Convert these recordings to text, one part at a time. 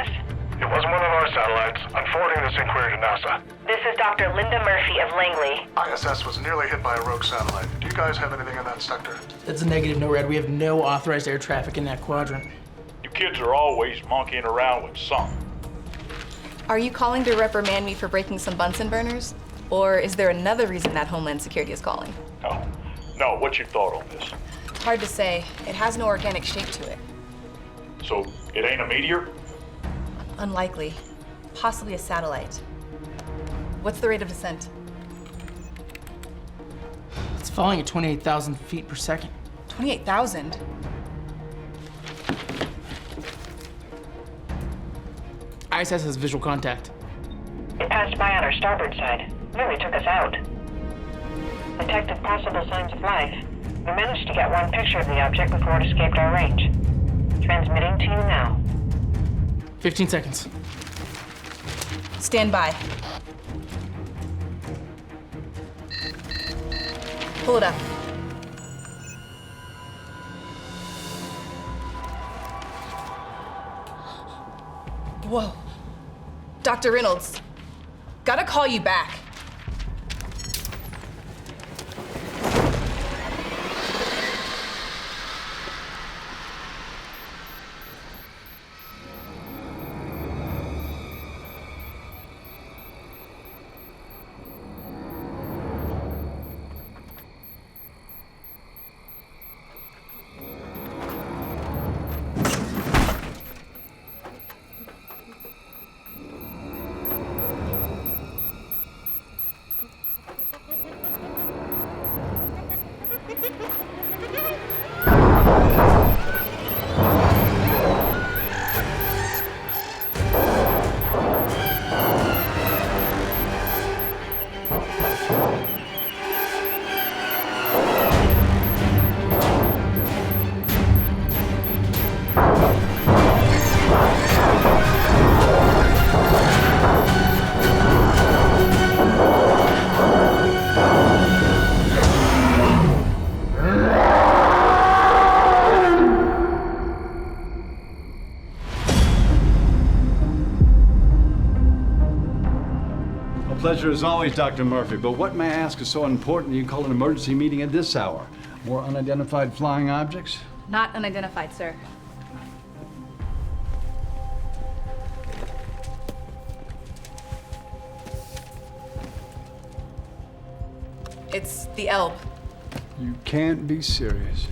this? It wasn't one of our satellites. I'm forwarding this inquiry to NASA. This is Dr. Linda Murphy of Langley. ISS was nearly hit by a rogue satellite. Do you guys have anything in that sector? That's a negative, no red. We have no authorized air traffic in that quadrant. You kids are always monkeying around with something. Are you calling to reprimand me for breaking some Bunsen burners? Or is there another reason that Homeland Security is calling? No, what's your thought on this? Hard to say. It has no organic shape to it. So, it ain't a meteor? Unlikely. Possibly a satellite. What's the rate of descent? It's falling at 28,000 feet per second. 28,000? ISS has visual contact. It passed by on our starboard side. Nearly took us out. Detected possible signs of life. We managed to get one picture of the object before it escaped our range. Transmitting to you now. 15 seconds. Stand by. Pull it up. Whoa. Dr. Reynolds, gotta call you back. Pleasure as always, Dr. Murphy, but what may I ask is so important you call an emergency meeting at this hour? More unidentified flying objects? Not unidentified, sir. It's the Elbe. You can't be serious.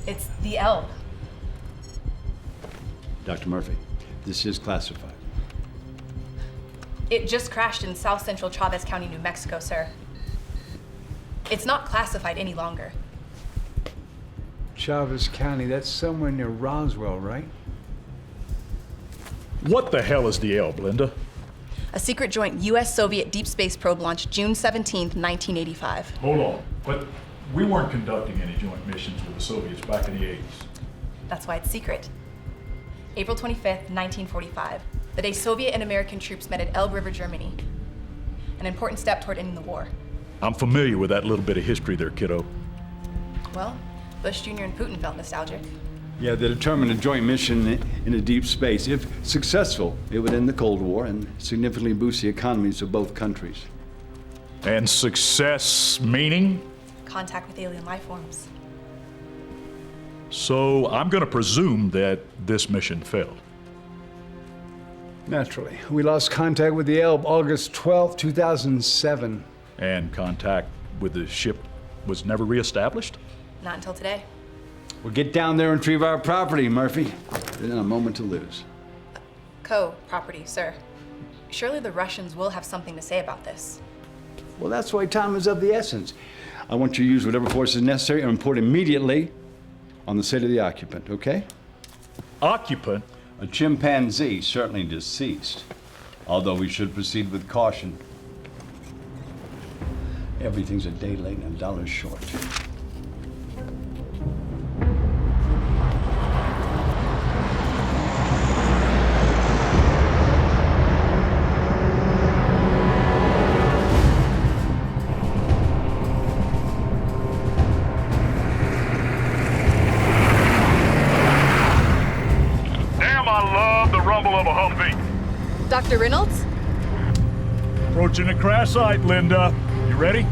It's the Elbe. Dr. Murphy, this is classified. It just crashed in south central Chavez County, New Mexico, sir. It's not classified any longer. Chavez County, that's somewhere near Roswell, right? What the hell is the Elbe, Linda? A secret joint U.S.-Soviet deep space probe launched June 17th, 1985. Hold on, but we weren't conducting any joint missions with the Soviets back in the 80s. That's why it's secret. April 25th, 1945, the day Soviet and American troops met at Elbe River, Germany. An important step toward ending the war. I'm familiar with that little bit of history there, kiddo. Well, Bush Jr. and Putin felt nostalgic. Yeah, they determined a joint mission into deep space. If successful, it would end the Cold War and significantly boost the economies of both countries. And success meaning? Contact with alien life forms. So I'm gonna presume that this mission failed. Naturally. We lost contact with the Elbe August 12, 2007. And contact with the ship was never reestablished? Not until today. We'll get down there and retrieve our property, Murphy. There's not a moment to lose. Co-property, sir. Surely the Russians will have something to say about this. Well, that's why time is of the essence. I want you to use whatever force is necessary and report immediately on the state of the occupant, okay? Occupant? A chimpanzee, certainly deceased. Although we should proceed with caution. Everything's a day late and $1 short. Damn damn, I love the rumble of a Humvee. Dr. Reynolds? Approaching a crash site, Linda. You ready?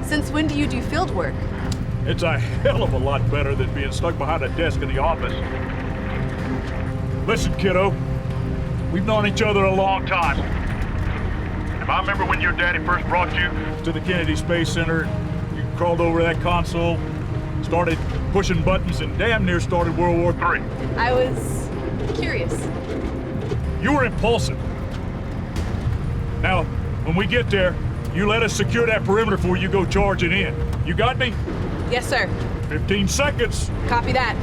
Since when do you do field work? It's a hell of a lot better than being stuck behind a desk in the office. Listen, kiddo. We've known each other a long time. If I remember when your daddy first brought you To the Kennedy Space Center, you crawled over that console, started pushing buttons, and damn near started World War III. I was curious. You were impulsive. Now, when we get there, you let us secure that perimeter before you go charging in. You got me? Yes, sir. 15 seconds. Copy that.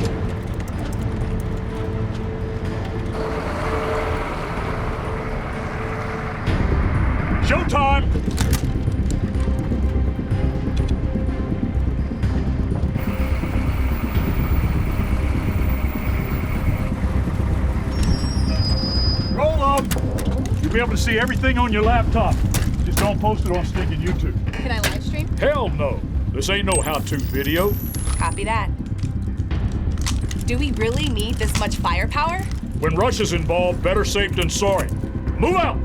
Showtime! Roll up! You'll be able to see everything on your laptop. Just don't post it on stinking YouTube. Can I live stream? Hell no! This ain't no how-to video. Copy that. Do we really need this much firepower? When Russia's involved, better safe than sorry. Move out!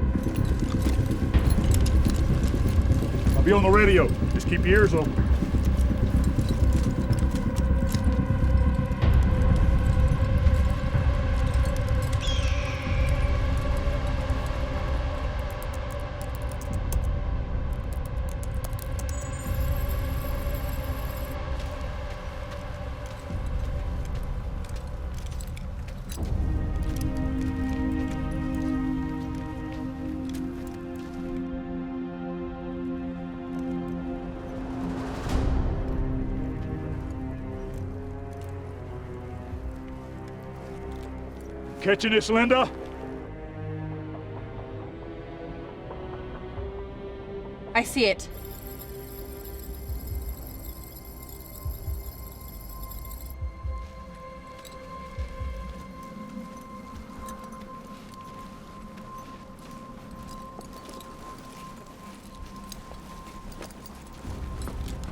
I'll be on the radio. Just keep your ears open. Catching this, Linda? I see it.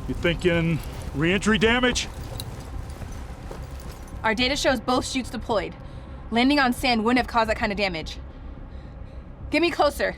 You thinking re-entry damage? Our data shows both chutes deployed. Landing on sand wouldn't have caused that kind of damage. Get me closer.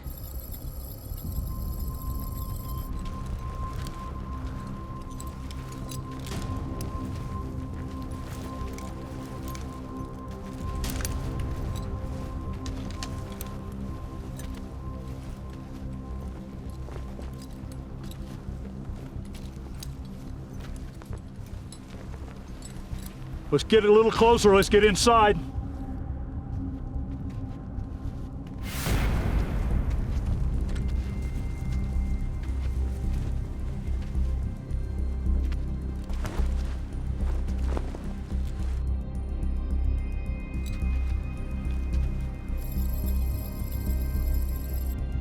Let's get a little closer. Let's get inside.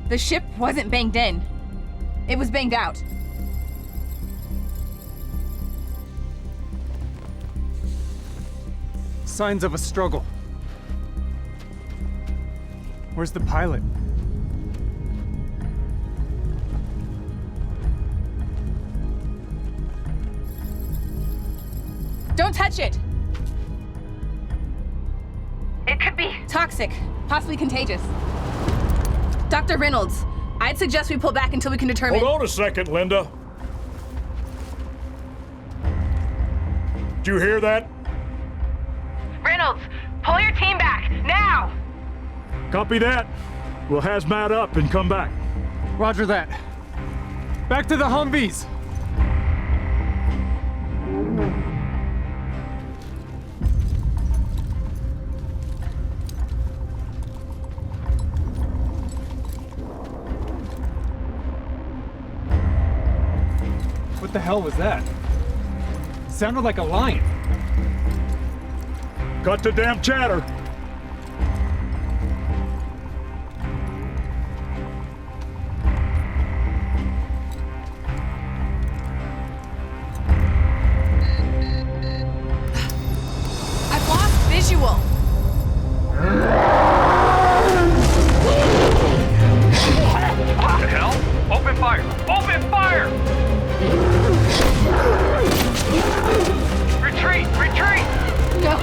The ship wasn't banged in. It was banged out. Signs of a struggle. Where's the pilot? Don't touch it! It could be. Toxic, possibly contagious. Dr. Reynolds, I'd suggest we pull back until we can determine— Hold on a second, Linda. Did you hear that? Reynolds, pull your team back, now! Copy that. We'll hazmat up and come back. Roger that. Back to the Humvees. What the hell was that? Sounded like a lion. Cut the damn chatter. I've lost visual. What the hell? Open fire! Open fire! Retreat! Retreat! No.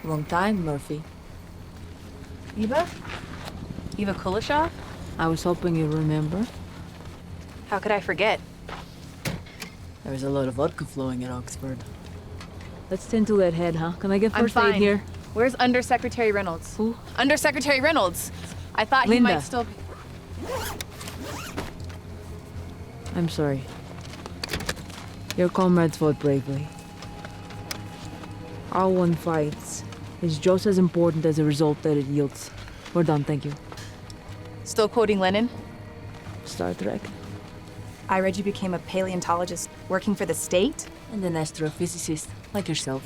Long time, Murphy. Eva? Eva Kuleshov? I was hoping you'd remember. How could I forget? There's a lot of vodka flowing at Oxford. Let's tend to that head, huh? Can I get I'm first aid fine. here? Where's Undersecretary Reynolds? Who? Undersecretary Reynolds. I thought he Linda. might still be... I'm sorry. Your comrades fought bravely. Our one fights is just as important as the result that it yields. We're done, thank you. Still quoting Lenin? Star Trek. I read you became a paleontologist working for the state? And an astrophysicist, like yourself.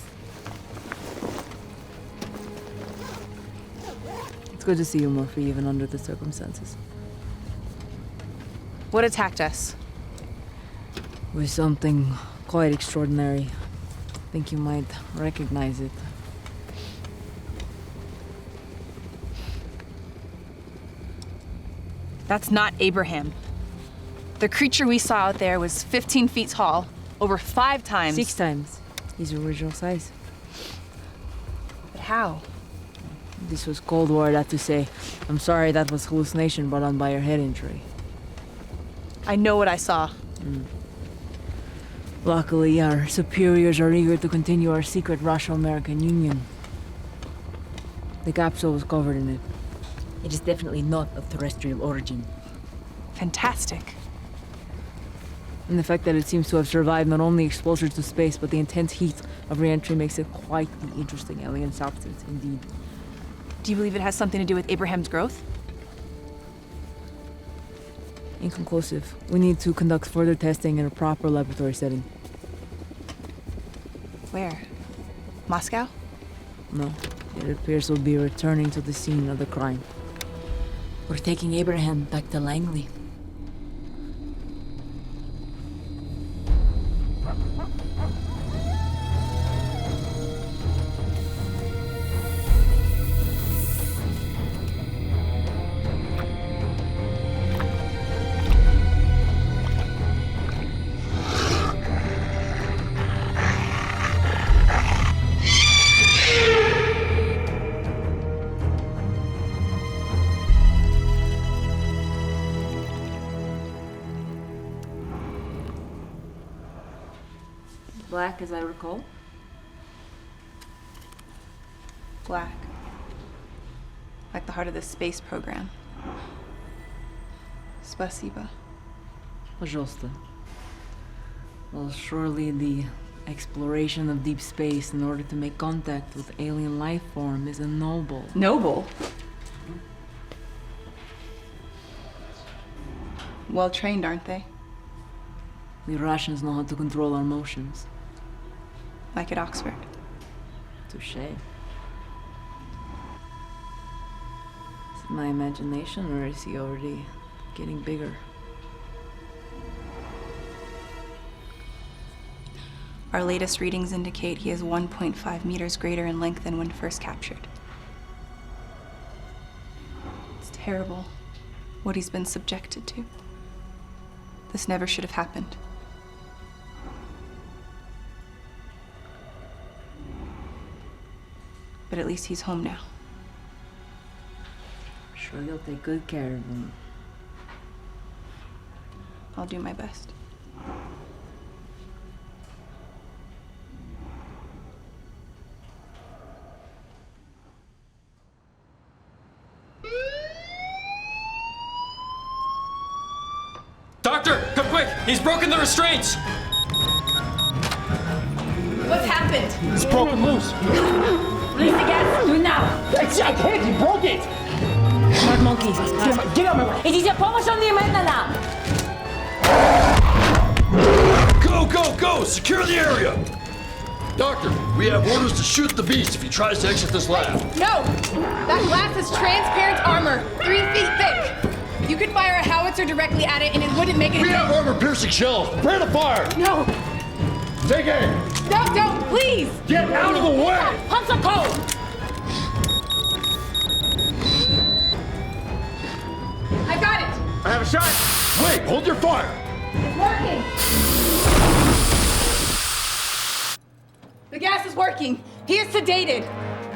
It's good to see you, Murphy, even under the circumstances. What attacked us? With something quite extraordinary. Think you might recognize it. That's not Abraham. The creature we saw out there was 15 feet tall, over 5 times. 6 times his original size. But how? This was Cold War, that to say. I'm sorry that was hallucination brought on by your head injury. I know what I saw. Luckily, our superiors are eager to continue our secret Russo-American Union. The capsule was covered in it. It is definitely not of terrestrial origin. Fantastic. And the fact that it seems to have survived not only exposure to space, but the intense heat of re-entry makes it quite the interesting alien substance indeed. Do you believe it has something to do with Abraham's growth? Inconclusive. We need to conduct further testing in a proper laboratory setting. Where? Moscow? No. It appears we'll be returning to the scene of the crime. We're taking Abraham back to Langley. Black, as I recall. Black. Like the heart of the space program. Spasiba. Пожалуйста. Well, surely the exploration of deep space in order to make contact with alien life form is a noble. Noble? Well trained, aren't they? We Russians know how to control our emotions. Like at Oxford. Touché. Is it my imagination, or is he already getting bigger? Our latest readings indicate he is 1.5 meters greater in length than when first captured. It's terrible what he's been subjected to. This never should have happened. But at least he's home now. Sure you'll take good care of him. I'll do my best. Doctor, come quick! He's broken the restraints! What's happened? It's broken loose. Release the gas! Do it now! I can't, he broke it! Smart monkey. Get out of my way! Идите помощь, он немедленно! Go, go, go! Secure the area! Doctor, we have orders to shoot the beast if he tries to exit this lab. No! That glass is transparent armor, 3 feet thick. You could fire a howitzer directly at it and it wouldn't make it. We have armor-piercing shells. Prepare to fire! No! Take aim! No, don't, please! Get out of the way! Pump some cold! I got it! I have a shot! Wait, hold your fire! It's working! The gas is working. He is sedated.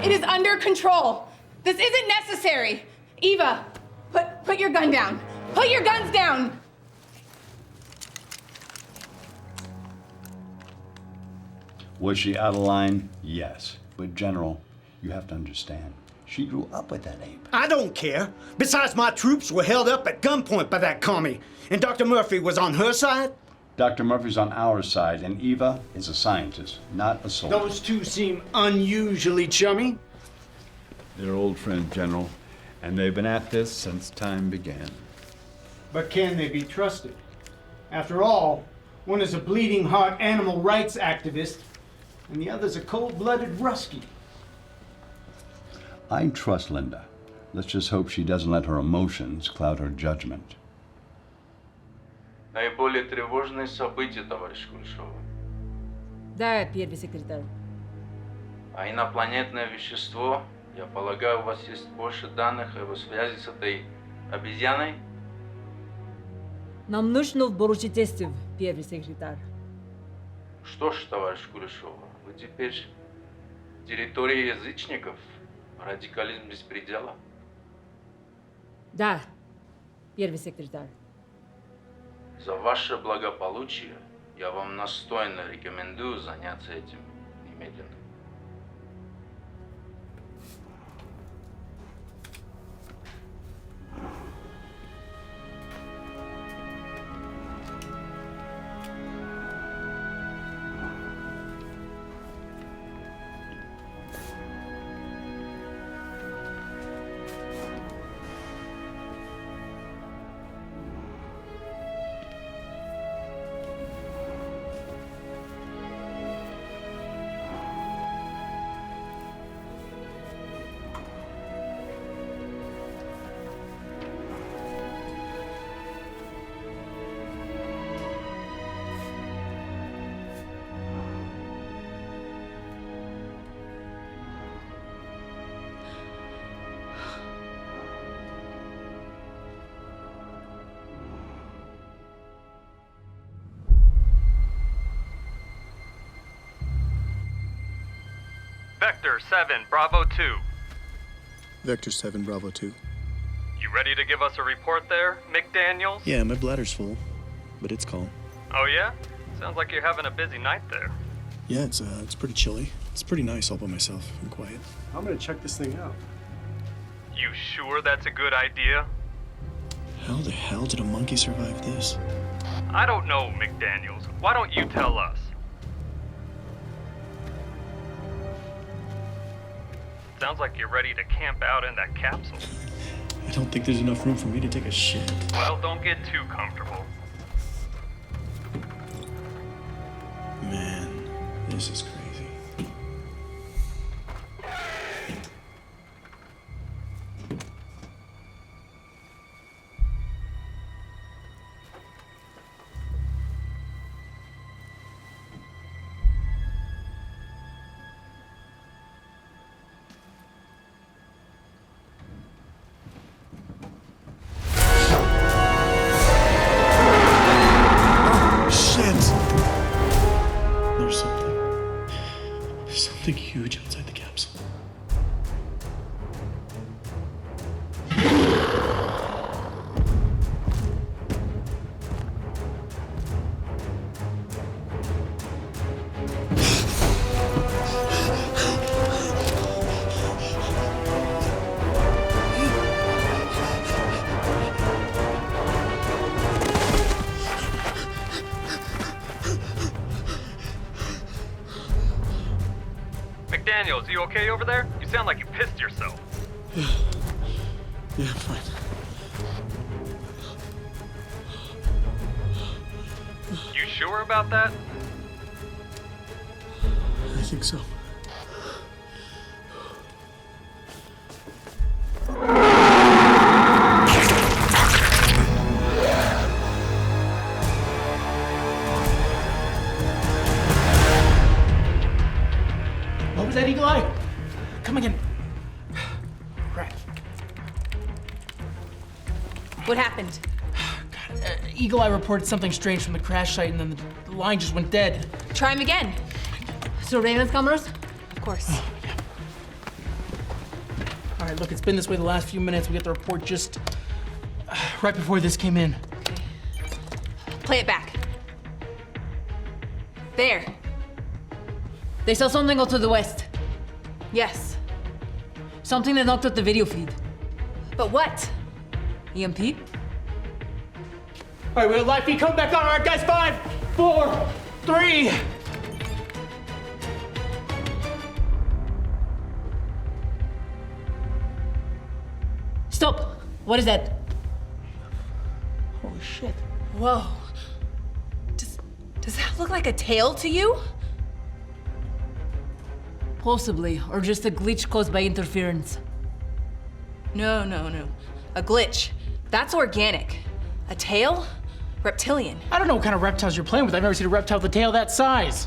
It is under control. This isn't necessary. Eva, put your gun down. Put your guns down. Was she out of line? Yes. But General, you have to understand, she grew up with that ape. I don't care. Besides, my troops were held up at gunpoint by that commie. And Dr. Murphy was on her side? Dr. Murphy's on our side, and Eva is a scientist, not a soldier. Those two seem unusually chummy. They're old friends, General, and they've been at this since time began. But can they be trusted? After all, one is a bleeding heart animal rights activist, and the other's a cold-blooded Ruskie. I trust Linda. Let's just hope she doesn't let her emotions cloud her judgment. Наиболее тревожные события, товарищ Кулешова. Да, первый секретарь. А инопланетное вещество, я полагаю, у вас есть больше данных о его связи с этой обезьяной? Нам нужно больше тестов, первый секретарь. Что ж, товарищ Кулешова, вы теперь территория язычников? Радикализм без предела? Да, первый секретарь. За ваше благополучие я вам настойно рекомендую заняться этим немедленно. Vector 7, Bravo 2. Vector 7, Bravo 2. You ready to give us a report there, McDaniels? Yeah, my bladder's full, but it's calm. Oh yeah? Sounds like you're having a busy night there. Yeah, it's pretty chilly. It's pretty nice all by myself and quiet. I'm gonna check this thing out. You sure that's a good idea? How the hell did a monkey survive this? I don't know, McDaniels. Why don't you tell us? Sounds like you're ready to camp out in that capsule. I don't think there's enough room for me to take a shit. Well, don't get too comfortable. Man, this is crazy. Something huge outside the capsule. McDaniels, you okay over there? You sound like you pissed yourself. Yeah, I'm fine. You sure about that? I think so. What was that, Eagle Eye? Come again. Crap. What happened? Eagle Eye reported something strange from the crash site, and then the line just went dead. Try him again. Surveillance cameras? Of course. All right, look, it's been this way the last few minutes. We got the report just right before this came in. Okay. Play it back. There. They saw something go to the west. Yes. Something that knocked out the video feed. But what? EMP? All right, we got live feed coming back on. All right, guys, 5, 4, 3. Stop! What is that? Holy shit. Whoa. Does that look like a tail to you? Possibly, or just a glitch caused by interference. No. A glitch. That's organic. A tail? Reptilian. I don't know what kind of reptiles you're playing with. I've never seen a reptile with a tail that size.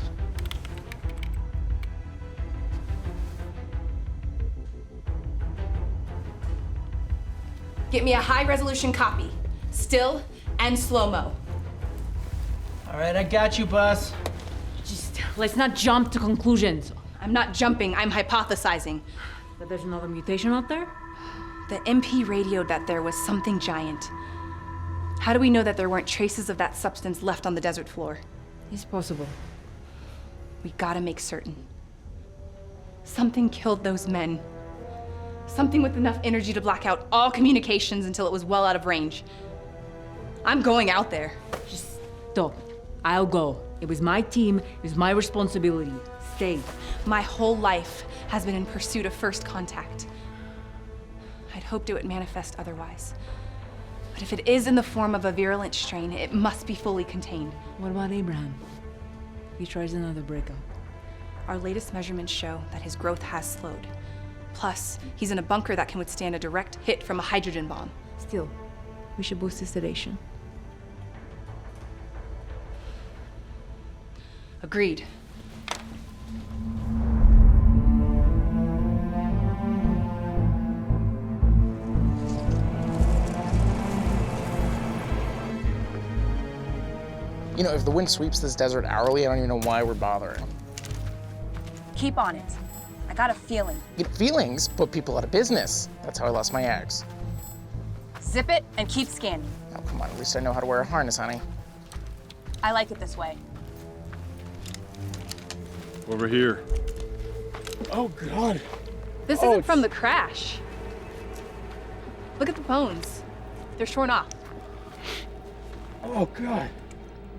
Get me a high-resolution copy. Still and slow-mo. All right, I got you, boss. Just, let's not jump to conclusions. I'm not jumping, I'm hypothesizing. That there's another mutation out there? The MP radioed that there was something giant. How do we know that there weren't traces of that substance left on the desert floor? It's possible. We gotta make certain. Something killed those men. Something with enough energy to black out all communications until it was well out of range. I'm going out there. Just stop. I'll go. It was my team. It was my responsibility. Stay. My whole life has been in pursuit of first contact. I'd hoped it would manifest otherwise. But if it is in the form of a virulent strain, it must be fully contained. What about Abraham? He tries another breakout. Our latest measurements show that his growth has slowed. Plus, he's in a bunker that can withstand a direct hit from a hydrogen bomb. Still, we should boost his sedation. Agreed. You know, if the wind sweeps this desert hourly, I don't even know why we're bothering. Keep on it. I got a feeling. You know, feelings put people out of business. That's how I lost my eggs. Zip it and keep scanning. Oh, come on, at least I know how to wear a harness, honey. I like it this way. Over here. Oh, God. This isn't from the crash. Look at the bones. They're shorn off. Oh, God.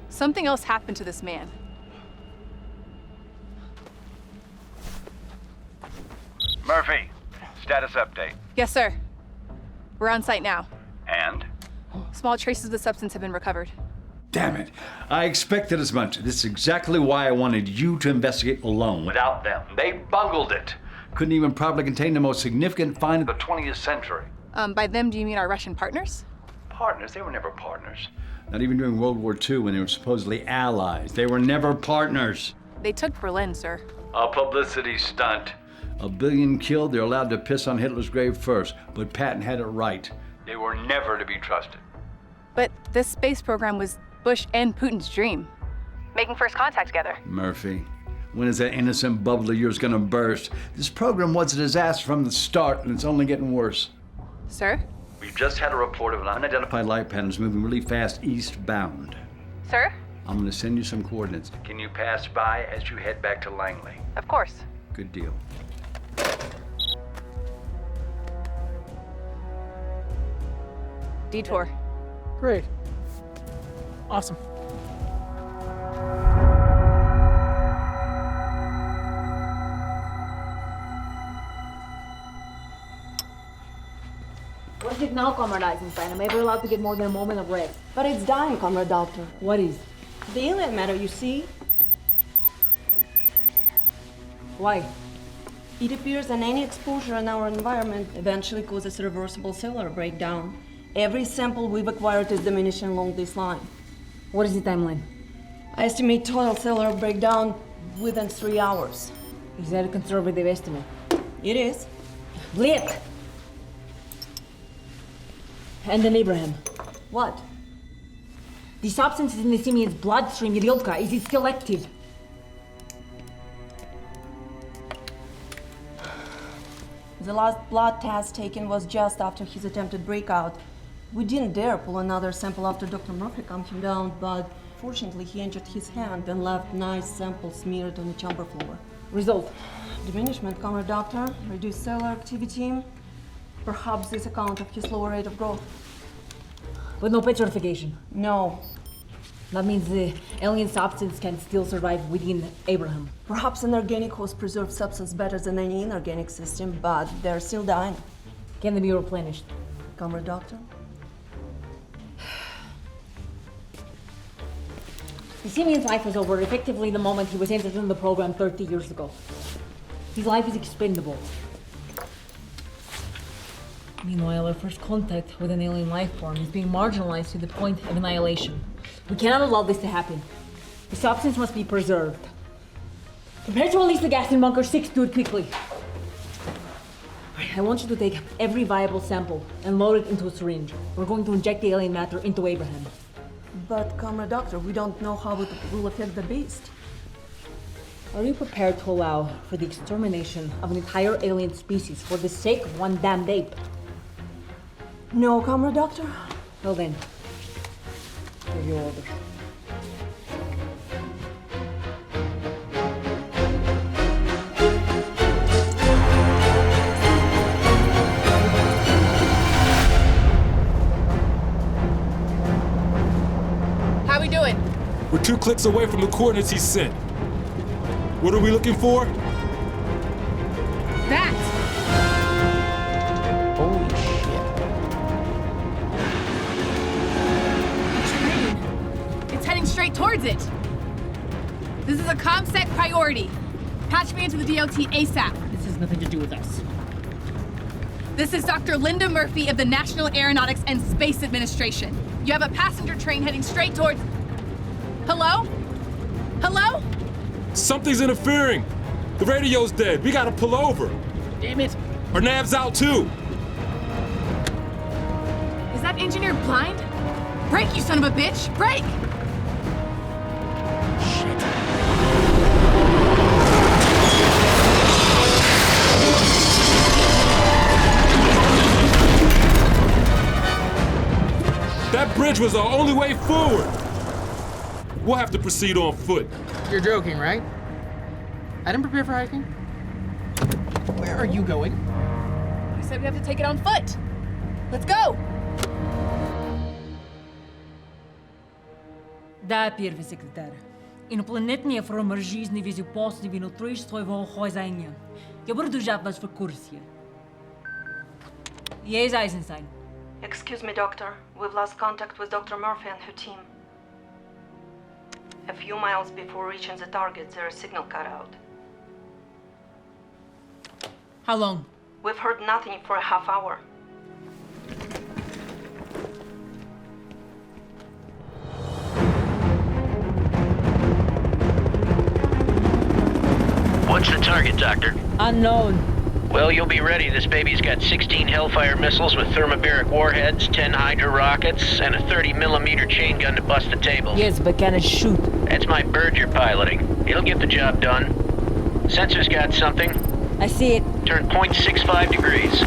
Something else happened to this man. Murphy, status update. Yes, sir. We're on site now. And? Small traces of the substance have been recovered. Damn it. I expected as much. This is exactly why I wanted you to investigate alone. Without them. They bungled it. Couldn't even properly contain the most significant find of the 20th century. By them, do you mean our Russian partners? Partners? They were never partners. Not even during World War II when they were supposedly allies. They were never partners. They took Berlin, sir. A publicity stunt. 1 billion killed, they're allowed to piss on Hitler's grave first. But Patton had it right. They were never to be trusted. But this space program was Bush and Putin's dream. Making first contact together. Murphy, when is that innocent bubble of yours gonna burst? This program was a disaster from the start, and it's only getting worse. Sir? We've just had a report of an unidentified light patterns moving really fast eastbound. Sir? I'm gonna send you some coordinates. Can you pass by as you head back to Langley? Of course. Good deal. Detour. Great. Awesome. What is it now, Comrade Eisenstein? Am I ever allowed to get more than a moment of rest? But it's dying, Comrade Doctor. What is? The alien matter, you see? Why? It appears that any exposure in our environment eventually causes irreversible cellular breakdown. Every sample we've acquired is diminishing along this line. What is the timeline? I estimate total cellular breakdown within 3 hours. Is that a conservative estimate? It is. Lit! And then Abraham. What? The substance is in the simian's bloodstream, Yrilka. Is it still active? The last blood test taken was just after his attempted breakout. We didn't dare pull another sample after Dr. Murphy calmed him down, but fortunately he injured his hand and left nice samples smeared on the chamber floor. Result? Diminishment, Comrade Doctor, reduced cellular activity, perhaps this account of his lower rate of growth. With no petrification? No. That means the alien substance can still survive within Abraham. Perhaps an organic host preserves substance better than any inorganic system, but they're still dying. Can they be replenished? Comrade Doctor? The simian's life was over effectively the moment he was entered in the program 30 years ago. His life is expendable. Meanwhile, our first contact with an alien life form is being marginalized to the point of annihilation. We cannot allow this to happen. The substance must be preserved. Prepare to release the gas in Bunker 6. Do it quickly. I want you to take every viable sample and load it into a syringe. We're going to inject the alien matter into Abraham. But, Comrade Doctor, we don't know how it will affect the beast. Are you prepared to allow for the extermination of an entire alien species for the sake of one damned ape? No, Comrade Doctor. Well then, here's your orders. How we doing? We're 2 clicks away from the coordinates he sent. What are we looking for? That! Holy shit. Train. It's heading straight towards it. This is a ComSec priority. Patch me into the DLT ASAP. This has nothing to do with us. This is Dr. Linda Murphy of the National Aeronautics and Space Administration. You have a passenger train heading straight towards... Hello? Hello? Something's interfering. The radio's dead. We gotta pull over. Damn it. Our nav's out too. Is that engineer blind? Brake, you son of a bitch! Brake! That bridge was our only way forward. We'll have to proceed on foot. You're joking, right? I didn't prepare for hiking. Where are you going? You said we have to take it on foot. Let's go! Да, первый секретарь. Инопланетния форма жизни вези после внутри своего хозяина. Я буду держать вас в курсе. Yes, Eisenstein. Excuse me, Doctor. We've lost contact with Dr. Murphy and her team. A few miles before reaching the target, their signal cut out. How long? We've heard nothing for a half hour. What's the target, Doctor? Unknown. Well, you'll be ready. This baby's got 16 Hellfire missiles with thermobaric warheads, 10 Hydra rockets, and a 30mm chain gun to bust the tables. Yes, but can it shoot? That's my bird you're piloting. It'll get the job done. Sensor's got something. I see it. Turn 0.65 degrees.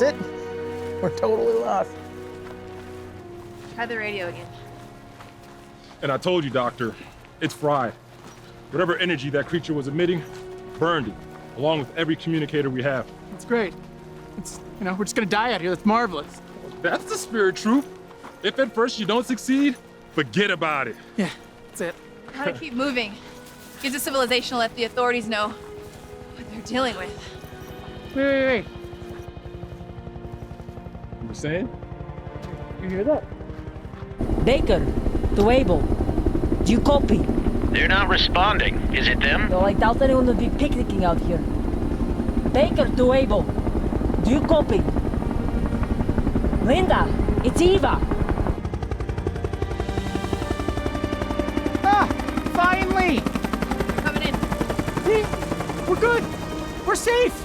That's it. We're totally lost. Try the radio again. And I told you, Doctor, it's fried. Whatever energy that creature was emitting, burned it, along with every communicator we have. That's great. It's, we're just gonna die out here. That's marvelous. That's the spirit truth. If at first you don't succeed, forget about it. Yeah, that's it. Gotta keep moving. Gives a civilization to let the authorities know what they're dealing with. Wait. You were saying? You hear that? Baker, to Abel. Do you copy? They're not responding. Is it them? Though I doubt anyone would be picnicking out here. Baker to Abel. Do you copy? Linda, it's Eva. Ah, finally! Coming in. See? We're good. We're safe.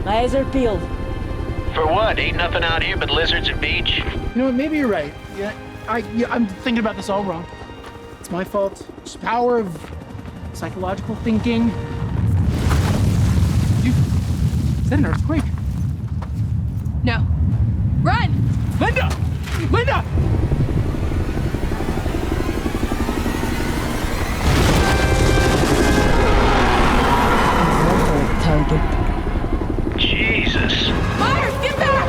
Eyes are peeled. For what? Ain't nothing out here but lizards and beach? You know what? Maybe you're right. Yeah, I'm thinking about this all wrong. It's my fault. It's the power of psychological thinking. Is that an earthquake? No. Run! Linda! Linda! Target. Jesus. Myers, get back!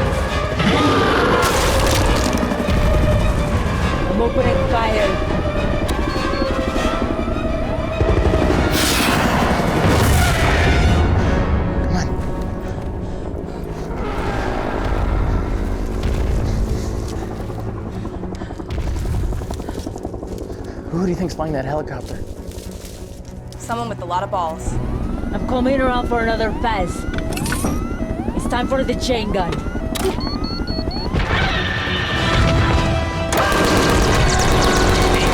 I'm opening fire. Who do you think's flying that helicopter? Someone with a lot of balls. I'm coming around for another pass. It's time for the chain gun. Need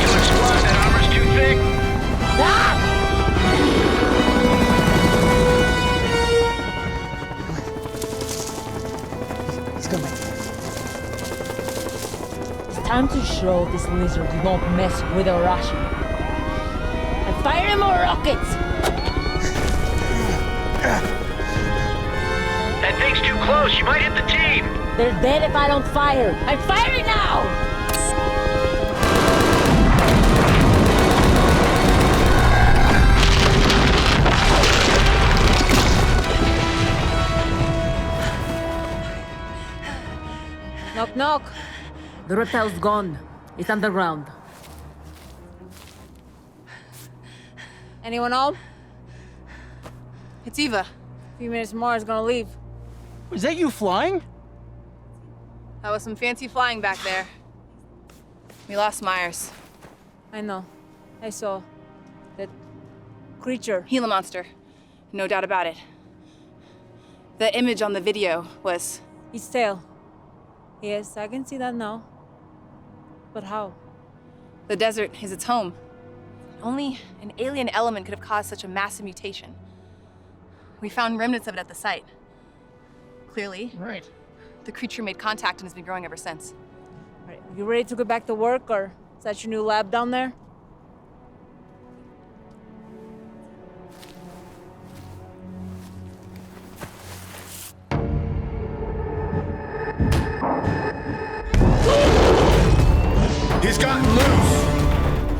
to explode. That armor's too thick. He's coming. It's time to show this lizard you don't mess with Arashi. And fire more rockets! That thing's too close. You might hit the team. They're dead if I don't fire. I'm firing now! Knock, knock. The reptile's gone. It's underground. Anyone home? It's Eva. A few minutes more, it's gonna leave. Is that you flying? That was some fancy flying back there. We lost Myers. I know. I saw that creature. Gila monster. No doubt about it. The image on the video was... His tail. Yes, I can see that now. But how? The desert is its home. Only an alien element could have caused such a massive mutation. We found remnants of it at the site. Clearly, Right. the creature made contact and has been growing ever since. All right, you ready to go back to work, or is that your new lab down there? He's gotten loose!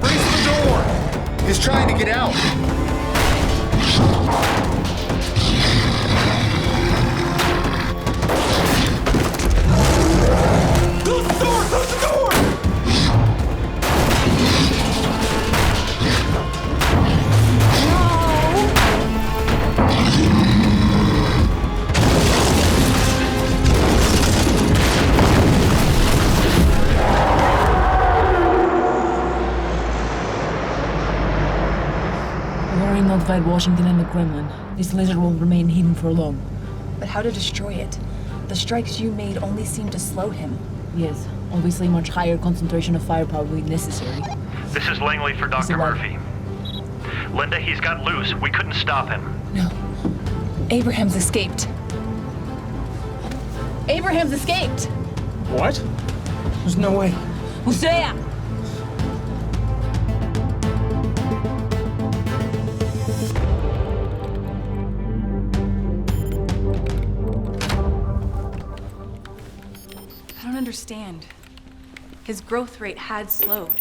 Freeze the door! He's trying to get out! Close the door! Close the door! Notified Washington and the Kremlin. This lizard will remain hidden for long. But how to destroy it? The strikes you made only seem to slow him. Yes, obviously much higher concentration of firepower will be necessary. This is Langley for Dr. Murphy. Linda, he's got loose. We couldn't stop him. No. Abraham's escaped. Abraham's escaped! What? There's no way. Hosea! I don't understand. His growth rate had slowed.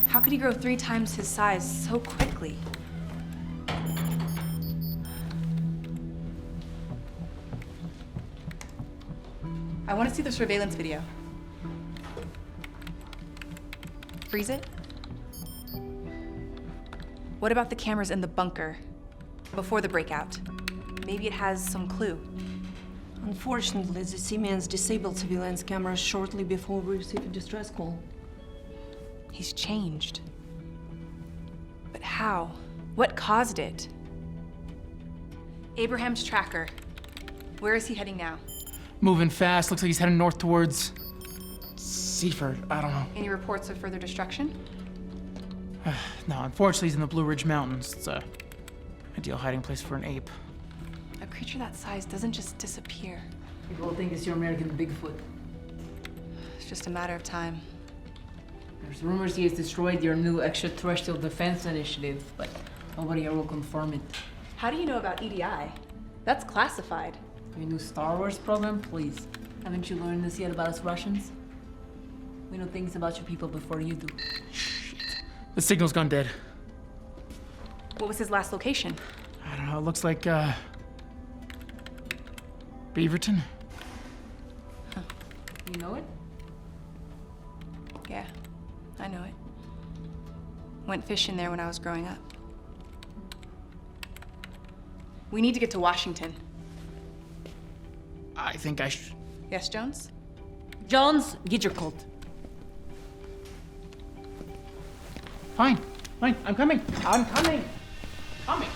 How could he grow 3 times his size so quickly? I want to see the surveillance video. Freeze it? What about the cameras in the bunker before the breakout? Maybe it has some clue. Unfortunately, the Siemens disabled surveillance cameras shortly before we received a distress call. He's changed. How? What caused it? Abraham's tracker. Where is he heading now? Moving fast. Looks like he's heading north towards Seaford. I don't know. Any reports of further destruction? No, unfortunately, he's in the Blue Ridge Mountains. It's a ideal hiding place for an ape. A creature that size doesn't just disappear. People will think it's your American Bigfoot. It's just a matter of time. There's rumors he has destroyed your new extraterrestrial defense initiative, but nobody ever will confirm it. How do you know about EDI? That's classified. Your new Star Wars program, please. Haven't you learned this yet about us Russians? We know things about your people before you do. The signal's gone dead. What was his last location? I don't know. It looks like, Beaverton? Huh. You know it? Yeah, I know it. Went fishing there when I was growing up. We need to get to Washington. I think I should. Yes, Jones? Jones, get your coat. Fine, I'm coming. I'm coming. Coming.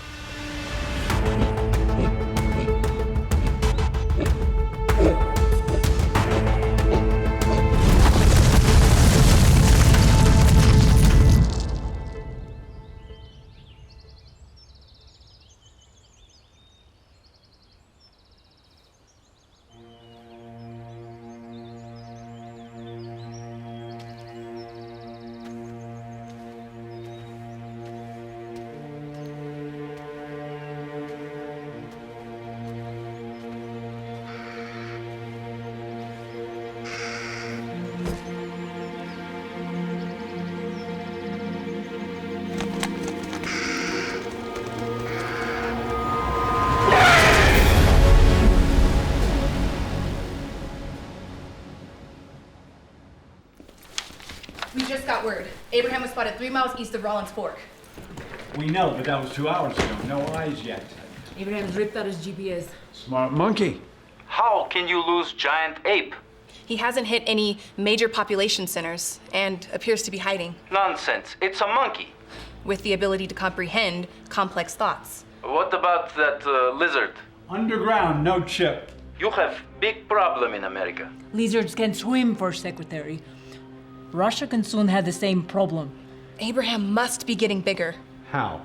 Word. Abraham was spotted 3 miles east of Rollins Fork. We know, but that was 2 hours ago. No eyes yet. Abraham's ripped out his GPS. Smart monkey. How can you lose giant ape? He hasn't hit any major population centers and appears to be hiding. Nonsense. It's a monkey. With the ability to comprehend complex thoughts. What about that lizard? Underground, no chip. You have big problem in America. Lizards can swim, First Secretary. Russia can soon have the same problem. Abraham must be getting bigger. How?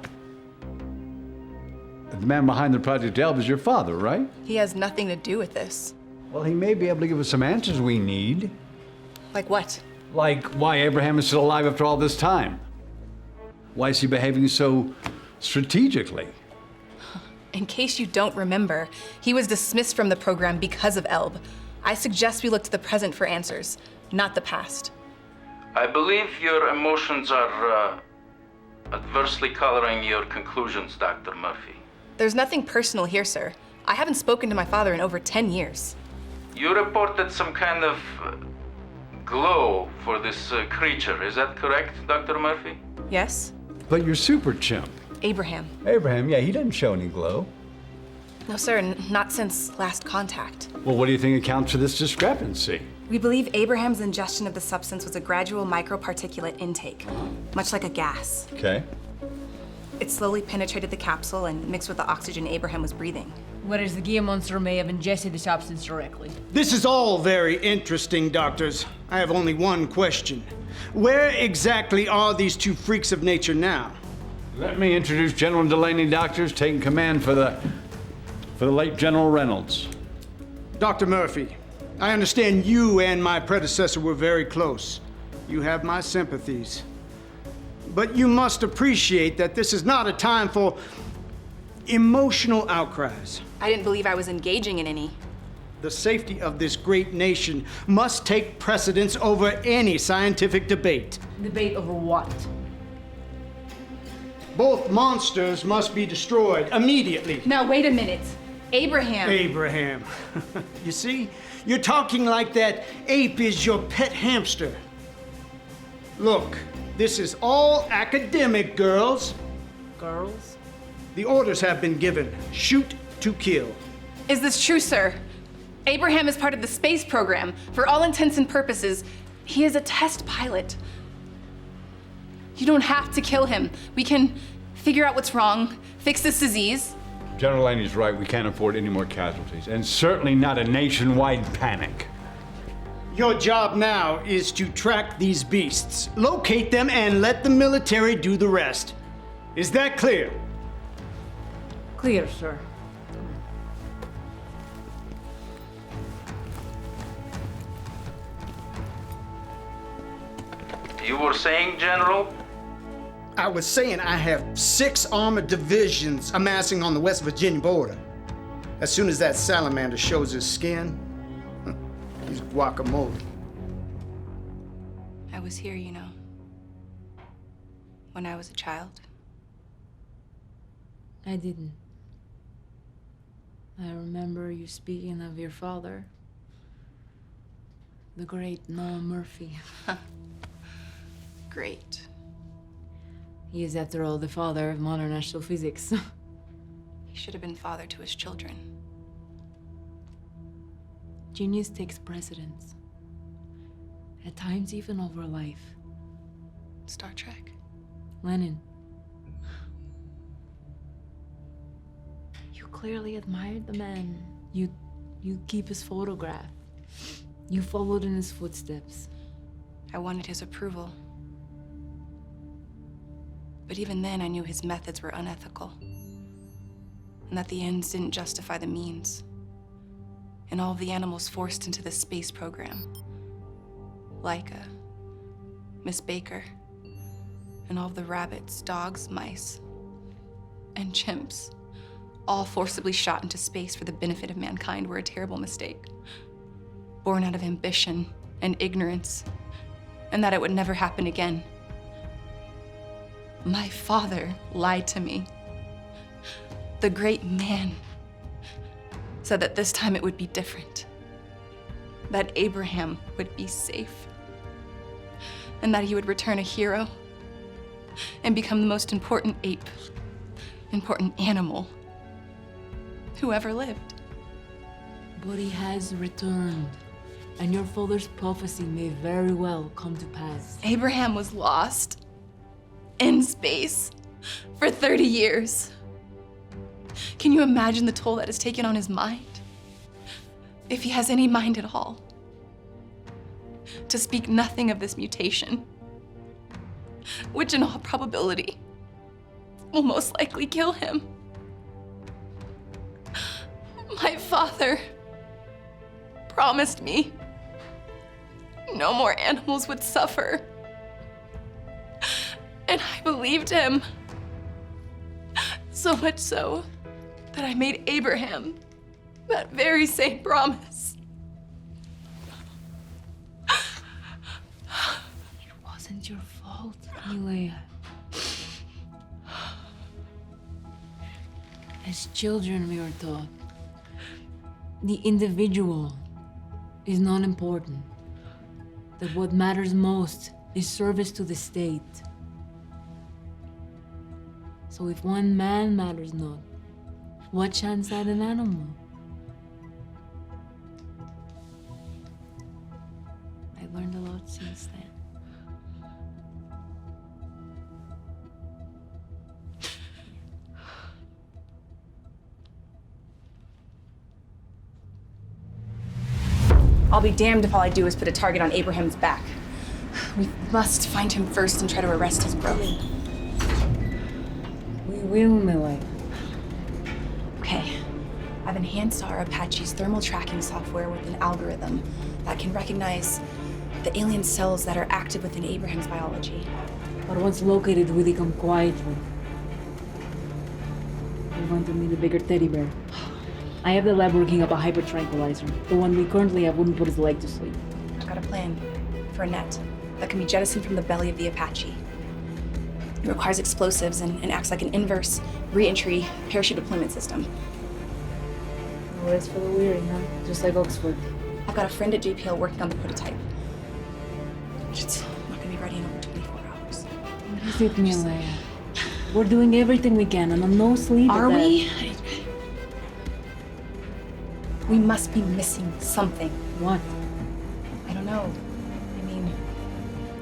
The man behind the Project Elb is your father, right? He has nothing to do with this. Well, he may be able to give us some answers we need. Like what? Like why Abraham is still alive after all this time. Why is he behaving so strategically? In case you don't remember, he was dismissed from the program because of Elb. I suggest we look to the present for answers, not the past. I believe your emotions are adversely coloring your conclusions, Dr. Murphy. There's nothing personal here, sir. I haven't spoken to my father in over 10 years. You reported some kind of glow for this creature. Is that correct, Dr. Murphy? Yes. But your super chimp. Abraham. Abraham, yeah, he doesn't show any glow. No, sir, not since last contact. Well, what do you think accounts for this discrepancy? We believe Abraham's ingestion of the substance was a gradual microparticulate intake, much like a gas. Okay. It slowly penetrated the capsule and mixed with the oxygen Abraham was breathing. Whereas the Gia monster may have ingested the substance directly. This is all very interesting, doctors. I have only one question. Where exactly are these two freaks of nature now? Let me introduce General Delaney, doctors, taking command for the late General Reynolds. Dr. Murphy, I understand you and my predecessor were very close. You have my sympathies. But you must appreciate that this is not a time for emotional outcries. I didn't believe I was engaging in any. The safety of this great nation must take precedence over any scientific debate. Debate over what? Both monsters must be destroyed immediately. Now, wait a minute. Abraham. Abraham. You see, you're talking like that ape is your pet hamster. Look, this is all academic, girls. Girls? The orders have been given. Shoot to kill. Is this true, sir? Abraham is part of the space program. For all intents and purposes, he is a test pilot. You don't have to kill him. We can Figure out what's wrong, fix this disease. General Laney's right. We can't afford any more casualties, and certainly not a nationwide panic. Your job now is to track these beasts, locate them, and let the military do the rest. Is that clear? Clear, sir. You were saying, General? I was saying I have 6 armored divisions amassing on the West Virginia border. As soon as that salamander shows his skin, he's guacamole. I was here, you know, when I was a child. I didn't. I remember you speaking of your father, the great Noah Murphy. Great. He is, after all, the father of modern astrophysics. He should have been father to his children. Genius takes precedence. At times, even over life. Star Trek. Lenin. You clearly admired the man. You keep his photograph. You followed in his footsteps. I wanted his approval. But even then, I knew his methods were unethical. And that the ends didn't justify the means. And all of the animals forced into the space program. Laika, Miss Baker, and all of the rabbits, dogs, mice, and chimps, all forcibly shot into space for the benefit of mankind, were a terrible mistake. Born out of ambition and ignorance, and that it would never happen again. My father lied to me. The great man said that this time it would be different. That Abraham would be safe. And that he would return a hero and become the most important ape, important animal who ever lived. But he has returned, and your father's prophecy may very well come to pass. Abraham was lost in space for 30 years. Can you imagine the toll that has taken on his mind? If he has any mind at all. To speak nothing of this mutation, which in all probability will most likely kill him. My father promised me no more animals would suffer. And I believed him. So much so that I made Abraham that very same promise. It wasn't your fault, Leia. As children, we were taught the individual is not important. That what matters most is service to the state. So if one man matters not, what chance had an animal? I learned a lot since then. I'll be damned if all I do is put a target on Abraham's back. We must find him first and try to arrest his growth. We will, Millie. Okay. I've enhanced our Apache's thermal tracking software with an algorithm that can recognize the alien cells that are active within Abraham's biology. But once located, we become quietly. We want to meet a bigger teddy bear. I have the lab working up a hyper tranquilizer. The one we currently have wouldn't put his leg to sleep. I've got a plan for a net that can be jettisoned from the belly of the Apache. It requires explosives and acts like an inverse re-entry parachute deployment system. No rest for the weary, huh? Just like Oxford. I've got a friend at JPL working on the prototype. It's not gonna be ready in over 24 hours. What is it, Milea? We're doing everything we can, and I'm no sleep. Are we? We must be missing something. What? I don't know. I mean,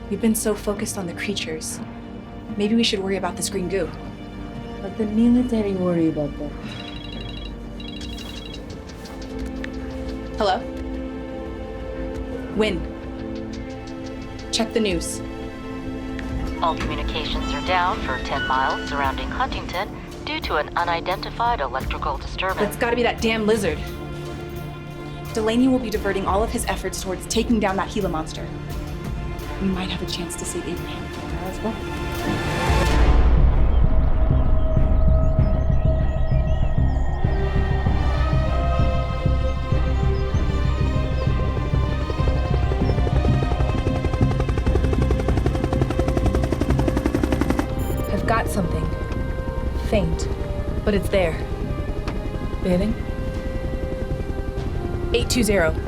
we've been so focused on the creatures. Maybe we should worry about this green goo. Let the military worry about that. Hello? Win. Check the news. All communications are down for 10 miles surrounding Huntington due to an unidentified electrical disturbance. It's gotta be that damn lizard. Delaney will be diverting all of his efforts towards taking down that Gila monster. We might have a chance to save Abraham. Let's go. I've got something. Faint, but it's there. Behaving? 820.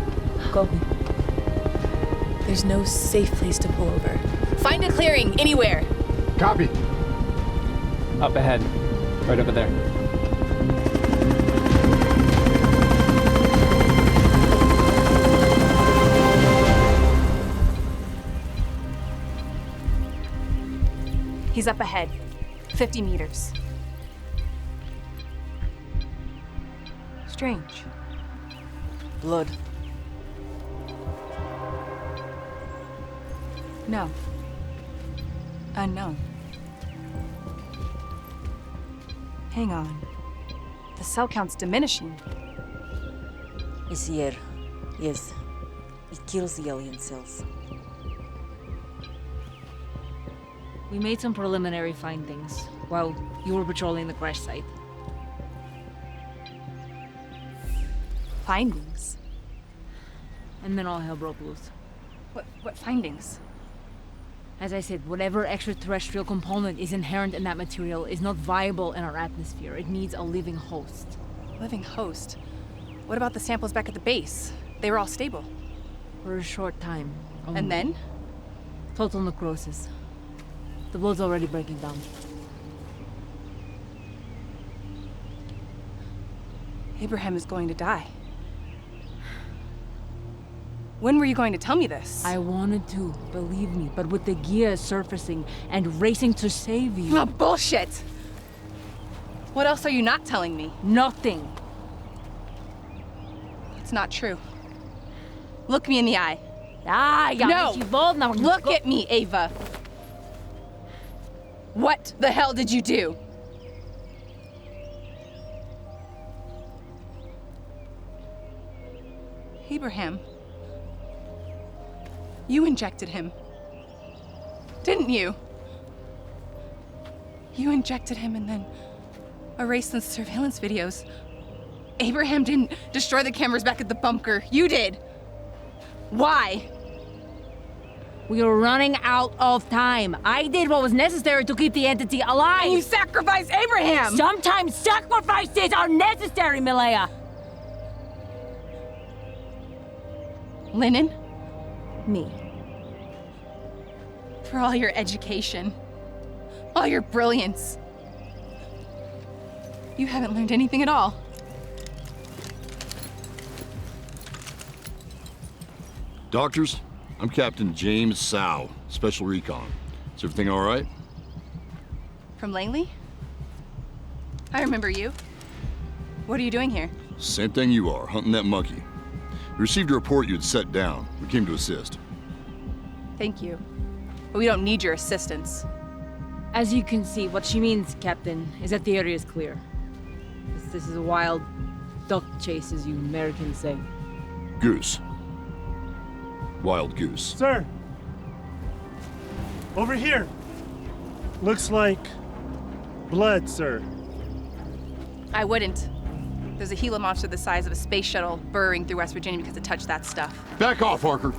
Copy. There's no safe place to pull over. Find a clearing, anywhere. Copy. Up ahead. Right over there. He's up ahead. 50 meters. Strange. Blood. No. Unknown. Hang on. The cell count's diminishing. It's here. Yes. It kills the alien cells. We made some preliminary findings while you were patrolling the crash site. Findings? And then all hell broke loose. What findings? As I said, whatever extraterrestrial component is inherent in that material is not viable in our atmosphere. It needs a living host. Living host? What about the samples back at the base? They were all stable. For a short time. And then? Total necrosis. The blood's already breaking down. Abraham is going to die. When were you going to tell me this? I wanted to, believe me, but with the gear surfacing and racing to save you... Oh, bullshit! What else are you not telling me? Nothing. It's not true. Look me in the eye. No! Look at me, Ava. What the hell did you do? Abraham. You injected him. Didn't you? You injected him and then erased the surveillance videos. Abraham didn't destroy the cameras back at the bunker. You did. Why? We were running out of time. I did what was necessary to keep the entity alive. And you sacrificed Abraham! Sometimes sacrifices are necessary, Malaya. Lennon? Me. For all your education, all your brilliance, you haven't learned anything at all. Doctors, I'm Captain James Sow, Special Recon. Is everything all right? From Langley? I remember you. What are you doing here? Same thing you are, hunting that monkey. We received a report you had set down. We came to assist. Thank you. But we don't need your assistance. As you can see, what she means, Captain, is that the area is clear. This is a wild duck chase, as you Americans say. Goose. Wild goose. Sir! Over here! Looks like blood, sir. I wouldn't. There's a Gila monster the size of a space shuttle burrowing through West Virginia because it touched that stuff. Back off, Harker!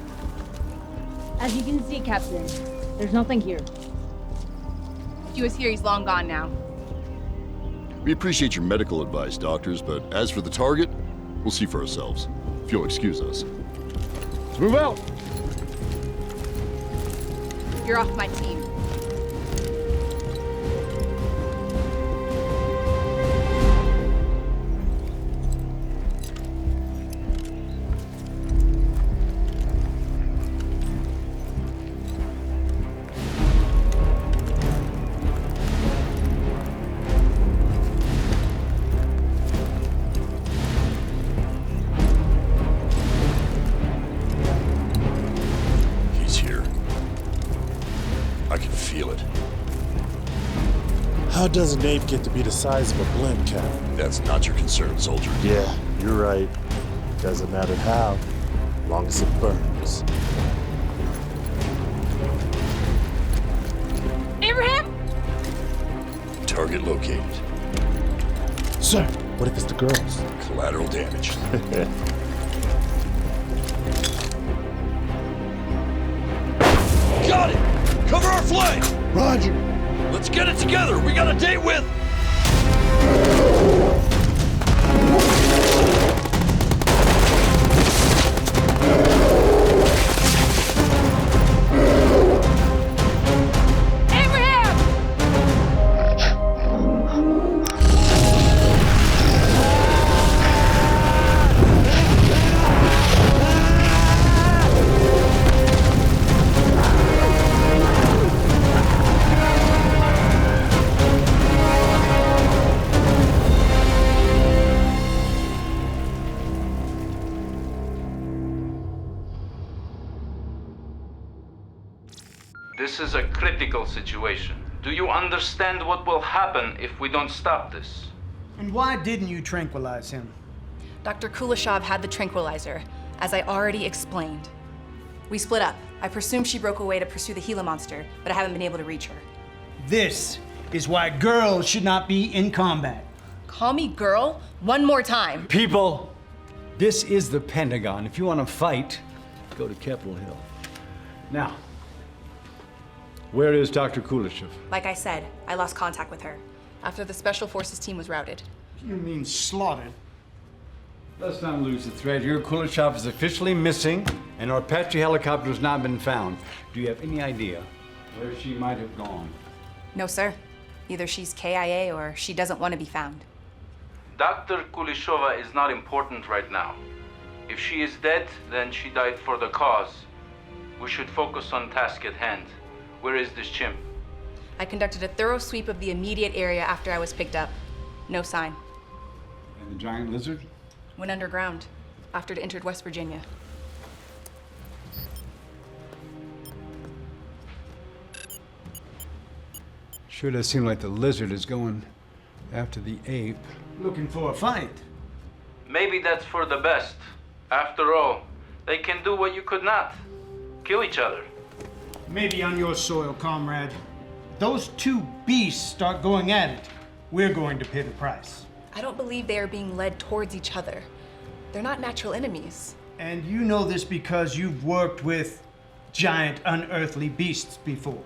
As you can see, Captain, there's nothing here. If he was here, he's long gone now. We appreciate your medical advice, doctors, but as for the target, we'll see for ourselves. If you'll excuse us. Let's move out! You're off my team. How does an ape get to be the size of a blimp, Cap? That's not your concern, soldier. Yeah, you're right. Doesn't matter how, long as it burns. Abraham? Target located. Sir, what if it's the girls? Collateral damage. Got it! Cover our flank! Roger! Let's get it together! We got a date with... This is a critical situation. Do you understand what will happen if we don't stop this? And why didn't you tranquilize him? Dr. Kuleshov had the tranquilizer, as I already explained. We split up. I presume she broke away to pursue the Gila monster, but I haven't been able to reach her. This is why girls should not be in combat. Call me girl one more time. People, this is the Pentagon. If you want to fight, go to Capitol Hill. Now, where is Dr. Kuleshov? Like I said, I lost contact with her after the Special Forces team was routed. You mean slaughtered? Let's not lose the thread here. Kuleshov is officially missing, and our Apache helicopter has not been found. Do you have any idea where she might have gone? No, sir. Either she's KIA or she doesn't want to be found. Dr. Kuleshova is not important right now. If she is dead, then she died for the cause. We should focus on task at hand. Where is this chimp? I conducted a thorough sweep of the immediate area after I was picked up. No sign. And the giant lizard? Went underground after it entered West Virginia. Sure does seem like the lizard is going after the ape. Looking for a fight. Maybe that's for the best. After all, they can do what you could not. Kill each other. Maybe on your soil, comrade. Those two beasts start going at it. We're going to pay the price. I don't believe they are being led towards each other. They're not natural enemies. And you know this because you've worked with giant unearthly beasts before.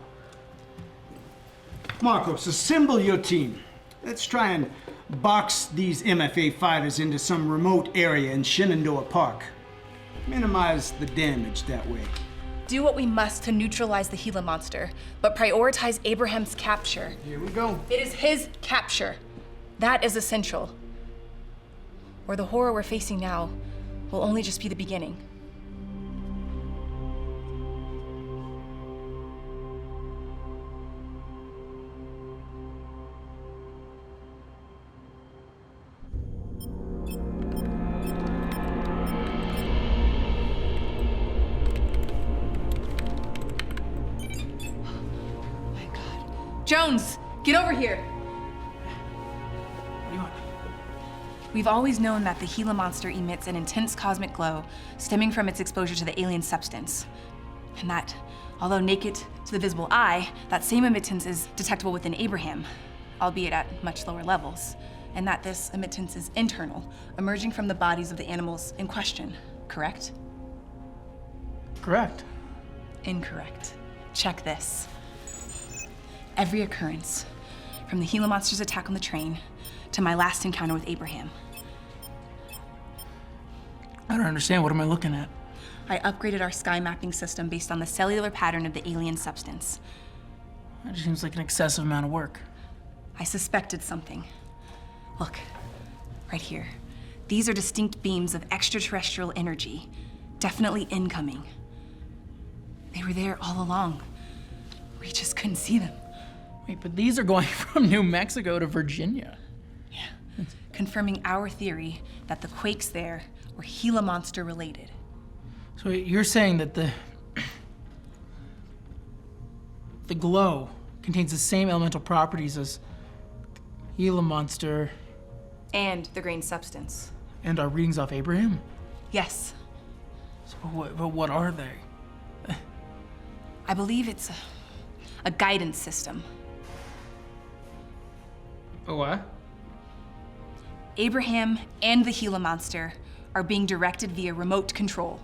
Marcos, assemble your team. Let's try and box these MFA fighters into some remote area in Shenandoah Park. Minimize the damage that way. Do what we must to neutralize the Gila monster, but prioritize Abraham's capture. Here we go. It is his capture. That is essential. Or the horror we're facing now will only just be the beginning. Jones, get over here. What do you want? We've always known that the Gila monster emits an intense cosmic glow stemming from its exposure to the alien substance. And that, although naked to the visible eye, that same emittance is detectable within Abraham, albeit at much lower levels. And that this emittance is internal, emerging from the bodies of the animals in question, correct? Correct. Incorrect. Check this. Every occurrence, from the Gila monster's attack on the train to my last encounter with Abraham. I don't understand. What am I looking at? I upgraded our sky mapping system based on the cellular pattern of the alien substance. That just seems like an excessive amount of work. I suspected something. Look, right here. These are distinct beams of extraterrestrial energy, definitely incoming. They were there all along. We just couldn't see them. Wait, but these are going from New Mexico to Virginia. Yeah, confirming our theory that the quakes there were Gila monster related. So you're saying that the glow contains the same elemental properties as Gila Monster, And the green substance. and our readings off Abraham? Yes. So what are they? I believe it's a guidance system. A what? Abraham and the Gila Monster are being directed via remote control.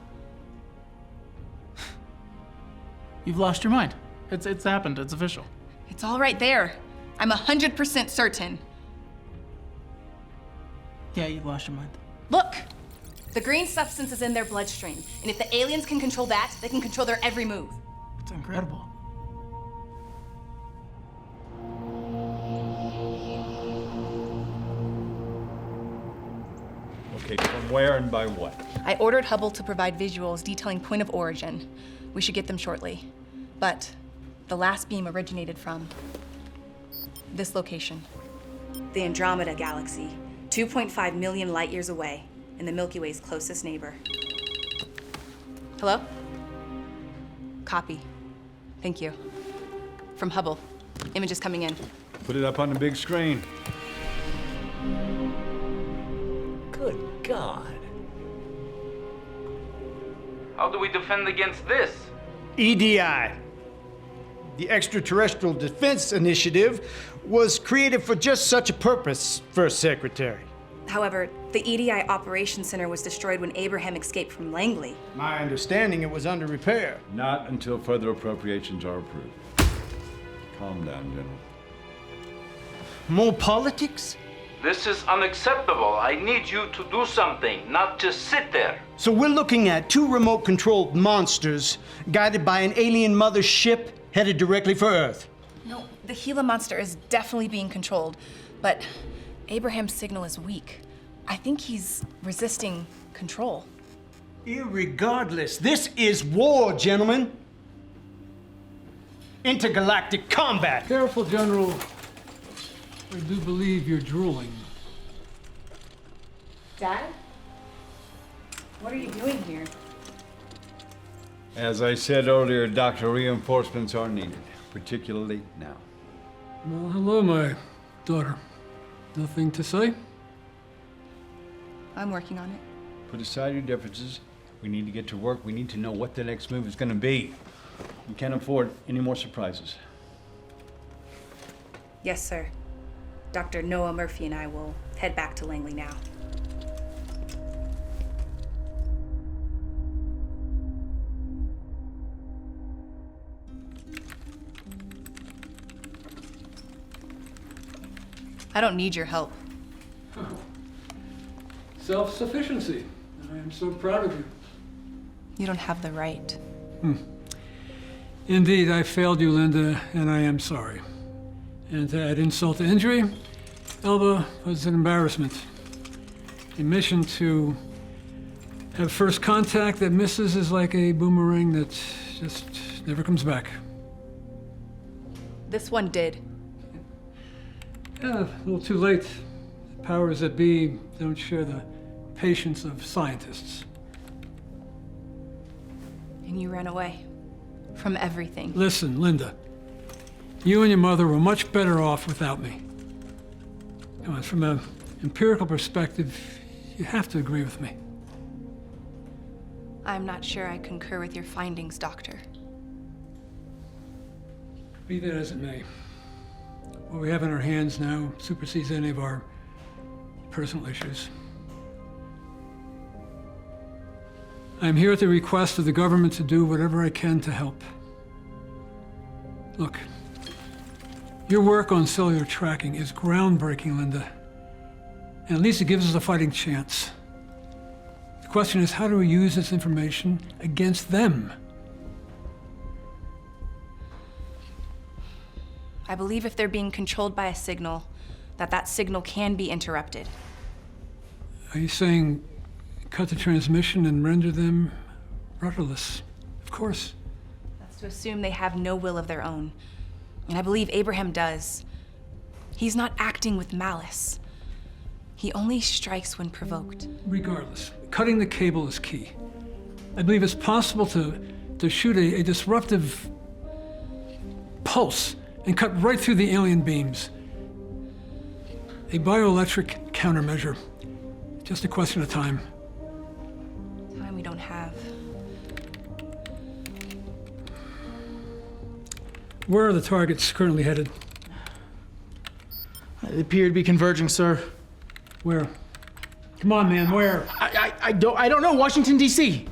You've lost your mind. It's happened. It's official. It's all right there. I'm 100% certain. Yeah, you lost your mind. Look! The green substance is in their bloodstream, and if the aliens can control that, they can control their every move. It's incredible. Okay, from where and by what? I ordered Hubble to provide visuals detailing point of origin. We should get them shortly. But the last beam originated from this location. The Andromeda Galaxy, 2.5 million light years away, and the Milky Way's closest neighbor. Hello? Copy. Thank you. From Hubble. Images coming in. Put it up on the big screen. Good God. How do we defend against this? EDI. The Extraterrestrial Defense Initiative was created for just such a purpose, First Secretary. However, the EDI Operations Center was destroyed when Abraham escaped from Langley. My understanding, it was under repair. Not until further appropriations are approved. Calm down, General. More politics? This is unacceptable. I need you to do something, not just sit there. So we're looking at two remote-controlled monsters guided by an alien mother ship headed directly for Earth. No, the Gila Monster is definitely being controlled, but Abraham's signal is weak. I think he's resisting control. Irregardless, this is war, gentlemen. Intergalactic combat. Careful, General. I do believe you're drooling. Dad? What are you doing here? As I said earlier, Doctor, reinforcements are needed, particularly now. Well, hello, my daughter. Nothing to say? I'm working on it. Put aside your differences. We need to get to work. We need to know what the next move is going to be. We can't afford any more surprises. Yes, sir. Dr. Noah Murphy and I will head back to Langley now. I don't need your help. Self-sufficiency. I am so proud of you. You don't have the right. Indeed, I failed you, Linda, and I am sorry. And to add insult to injury, Elba was an embarrassment. A mission to have first contact that misses is like a boomerang that just never comes back. This one did. Yeah, a little too late. The powers that be don't share the patience of scientists. And you ran away from everything. Listen, Linda. You and your mother were much better off without me. Come on, from an empirical perspective, you have to agree with me. I'm not sure I concur with your findings, Doctor. Be that as it may, what we have in our hands now supersedes any of our personal issues. I'm here at the request of the government to do whatever I can to help. Look, your work on cellular tracking is groundbreaking, Linda. And at least it gives us a fighting chance. The question is, how do we use this information against them? I believe if they're being controlled by a signal, that signal can be interrupted. Are you saying cut the transmission and render them rudderless? Of course. That's to assume they have no will of their own. And I believe Abraham does. He's not acting with malice. He only strikes when provoked. Regardless, cutting the cable is key. I believe it's possible to shoot a disruptive pulse and cut right through the alien beams. A bioelectric countermeasure. Just a question of time. Time we don't have. Where are the targets currently headed? They appear to be converging, sir. Where? Come on, man, where? I don't know. Washington, D.C.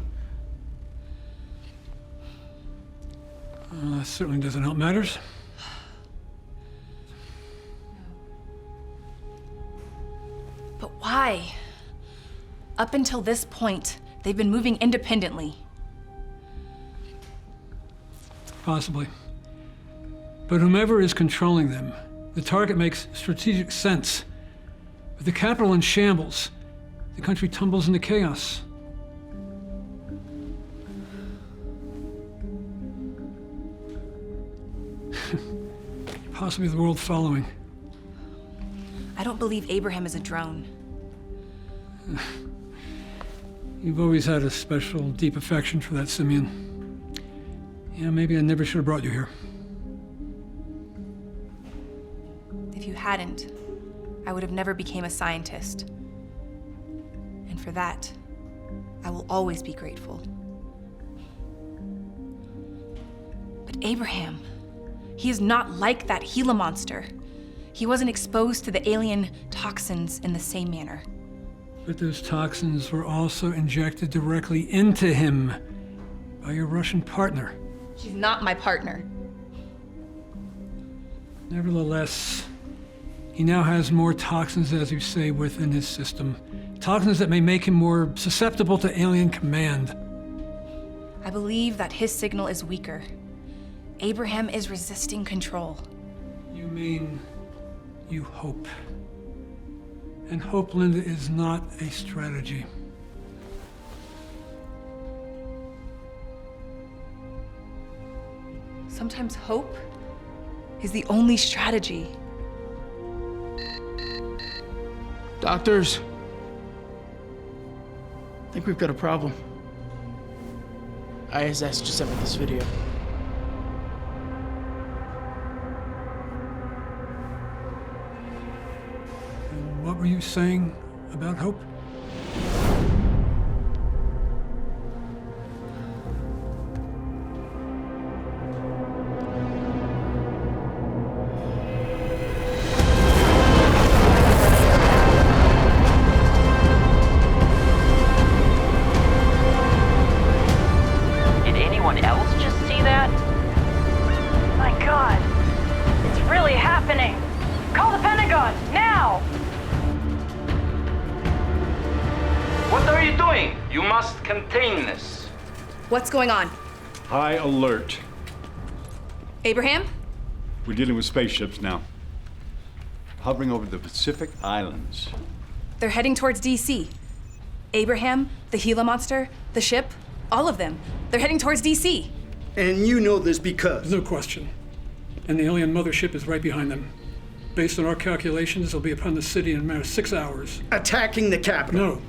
That certainly doesn't help matters. But why? Up until this point, they've been moving independently. Possibly. But whomever is controlling them, the target makes strategic sense. With the capital in shambles, the country tumbles into chaos. Possibly the world following. I don't believe Abraham is a drone. You've always had a special, deep affection for that simian. Yeah, maybe I never should have brought you here. If you hadn't, I would have never became a scientist. And for that, I will always be grateful. But Abraham, he is not like that Gila monster. He wasn't exposed to the alien toxins in the same manner. But those toxins were also injected directly into him by your Russian partner. She's not my partner. Nevertheless, he now has more toxins, as you say, within his system. Toxins that may make him more susceptible to alien command. I believe that his signal is weaker. Abraham is resisting control. You mean you hope. And hope, Linda, is not a strategy. Sometimes hope is the only strategy. Doctors, I think we've got a problem. ISS just sent me this video. What were you saying about hope? Did anyone else just see that? My God, it's really happening. Call the Pentagon, now! What are you doing? You must contain this. What's going on? High alert. Abraham? We're dealing with spaceships now. Hovering over the Pacific Islands. They're heading towards DC. Abraham, the Gila monster, the ship, all of them. They're heading towards DC. And you know this because? No question. And the alien mothership is right behind them. Based on our calculations, they'll be upon the city in a matter of 6 hours. Attacking the capital? No.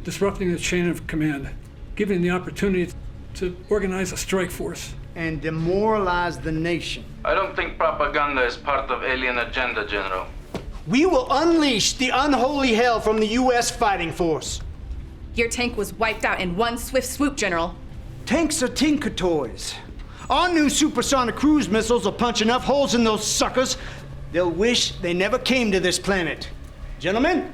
Disrupting the chain of command. Giving the opportunity to organize a strike force. And demoralize the nation. I don't think propaganda is part of alien agenda, General. We will unleash the unholy hell from the U.S. fighting force. Your tank was wiped out in one swift swoop, General. Tanks are tinker toys. Our new supersonic cruise missiles will punch enough holes in those suckers, they'll wish they never came to this planet. Gentlemen?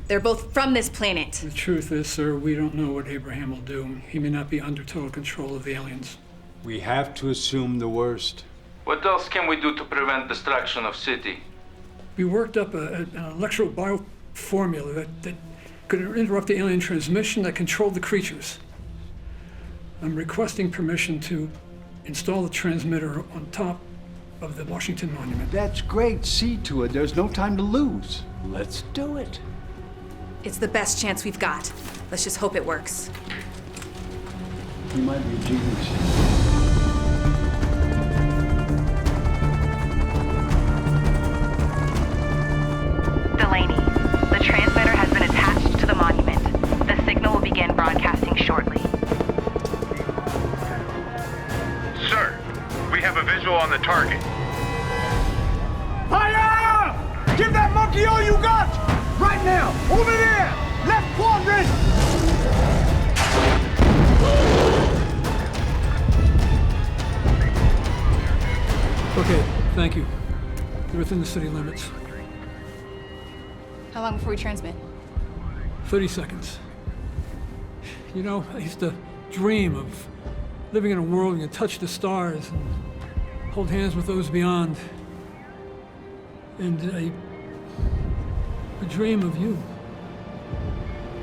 They're both from this planet. The truth is, sir, we don't know what Abraham will do. He may not be under total control of the aliens. We have to assume the worst. What else can we do to prevent destruction of city? We worked up an electro-bio formula that could interrupt the alien transmission that controlled the creatures. I'm requesting permission to install the transmitter on top of the Washington Monument. That's great. See to it. There's no time to lose. Let's do it. It's the best chance we've got. Let's just hope it works. You might be a genius. Delaney, the transmitter has been attached to the monument. The signal will begin broadcasting shortly. Sir, we have a visual on the target. Fire! Give Thank you. You're within the city limits. How long before we transmit? 30 seconds. You know, I used to dream of living in a world where you can touch the stars and hold hands with those beyond. And I dream of you.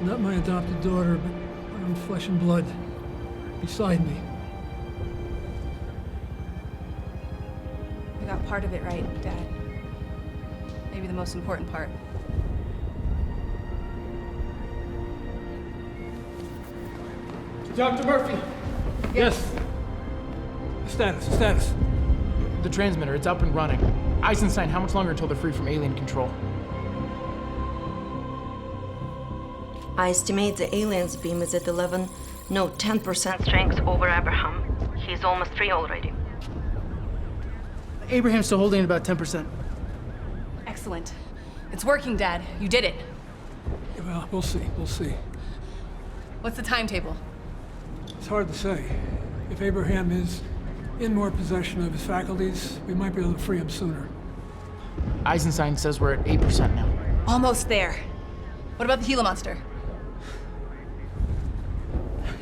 Not my adopted daughter, but my own flesh and blood beside me. We got part of it right, Dad. Maybe the most important part. Dr. Murphy! Yes. Status. The transmitter, it's up and running. Eisenstein, how much longer until they're free from alien control? I estimate the alien's beam is at 10% strength over Abraham. He's almost free already. Abraham's still holding at about 10%. Excellent. It's working, Dad. You did it. Well, we'll see. What's the timetable? It's hard to say. If Abraham is in more possession of his faculties, we might be able to free him sooner. Eisenstein says we're at 8% now. Almost there. What about the Gila monster?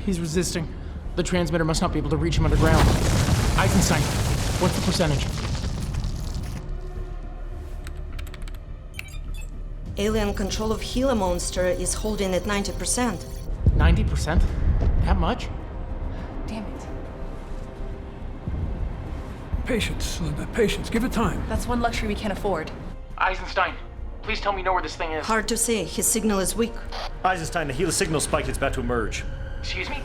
He's resisting. The transmitter must not be able to reach him underground. Eisenstein, what's the percentage? Alien control of Gila monster is holding at 90%. 90%? That much? Damn it. Patience, Linda, patience. Give it time. That's one luxury we can't afford. Eisenstein, please tell me you know where this thing is. Hard to say. His signal is weak. Eisenstein, the Gila signal spike is about to emerge. Excuse me?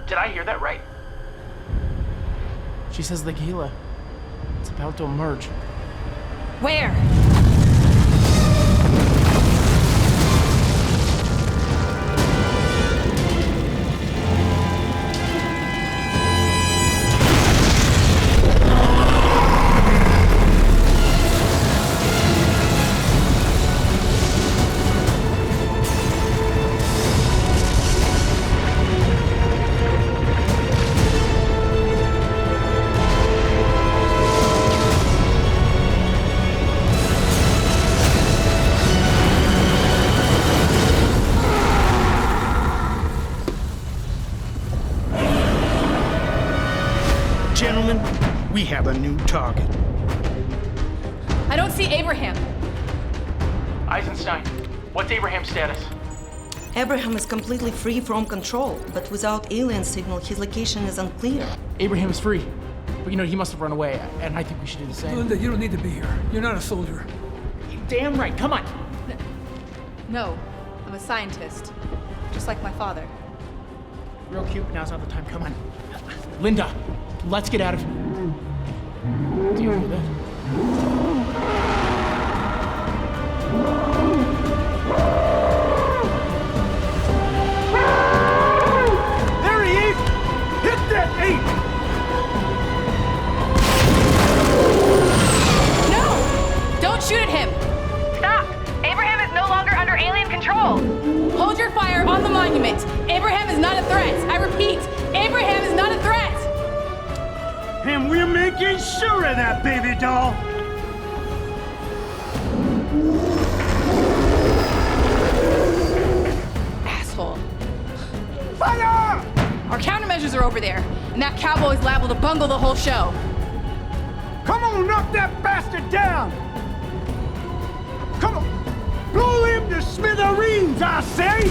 Did I hear that right? She says the Gila. It's about to emerge. Where? Gentlemen, we have a new target. I don't see Abraham. Eisenstein, what's Abraham's status? Abraham is completely free from control, but without alien signal, his location is unclear. Abraham is free. But he must have run away, and I think we should do the same. Linda, you don't need to be here. You're not a soldier. You're damn right, come on. No, I'm a scientist. Just like my father. Real cute, but now's not the time, come on. Linda, let's get out of here. Do you hear that? There he is! Hit that ape! No! Don't shoot at him! Stop! Abraham is no longer under alien control! Hold your fire on the monument! Abraham is not a threat! I repeat, Abraham is not a threat! And we're making sure of that, baby doll! Asshole. Fire! Our countermeasures are over there, and that cowboy's liable to bungle the whole show. Come on, knock that bastard down! Come on! Blow him to smithereens, I say!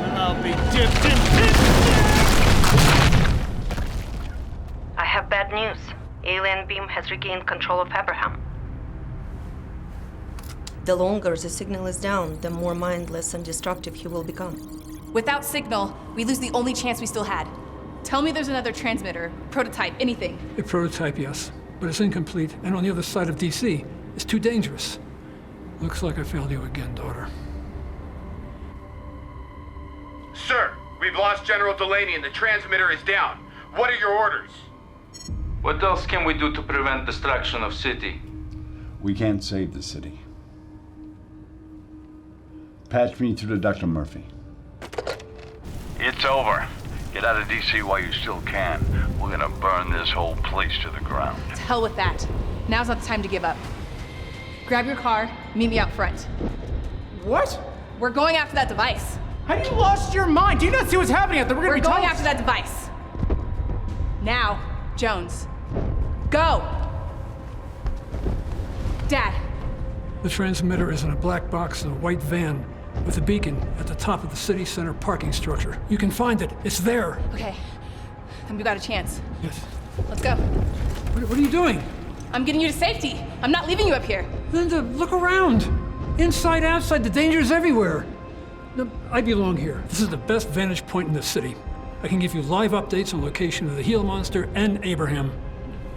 And I'll be dipped in I have bad news. Alien beam has regained control of Abraham. The longer the signal is down, the more mindless and destructive he will become. Without signal, we lose the only chance we still had. Tell me there's another transmitter, prototype, anything. A prototype, yes, but it's incomplete, and on the other side of DC. It's too dangerous. Looks like I failed you again, daughter. Sir, we've lost General Delaney and the transmitter is down. What are your orders? What else can we do to prevent destruction of city? We can't save the city. Patch me through to Dr. Murphy. It's over. Get out of DC while you still can. We're gonna burn this whole place to the ground. To hell with that. Now's not the time to give up. Grab your car, meet me out front. What? We're going after that device. Have you lost your mind? Do you not see what's happening out there? We're going after that device. Now, Jones. Go! Dad. The transmitter is in a black box in a white van with a beacon at the top of the city center parking structure. You can find it. It's there. Okay. Then we got a chance. Yes. Let's go. What are you doing? I'm getting you to safety. I'm not leaving you up here. Linda, look around. Inside, outside, the danger's everywhere. No, I belong here. This is the best vantage point in the city. I can give you live updates on location of the Gila Monster and Abraham.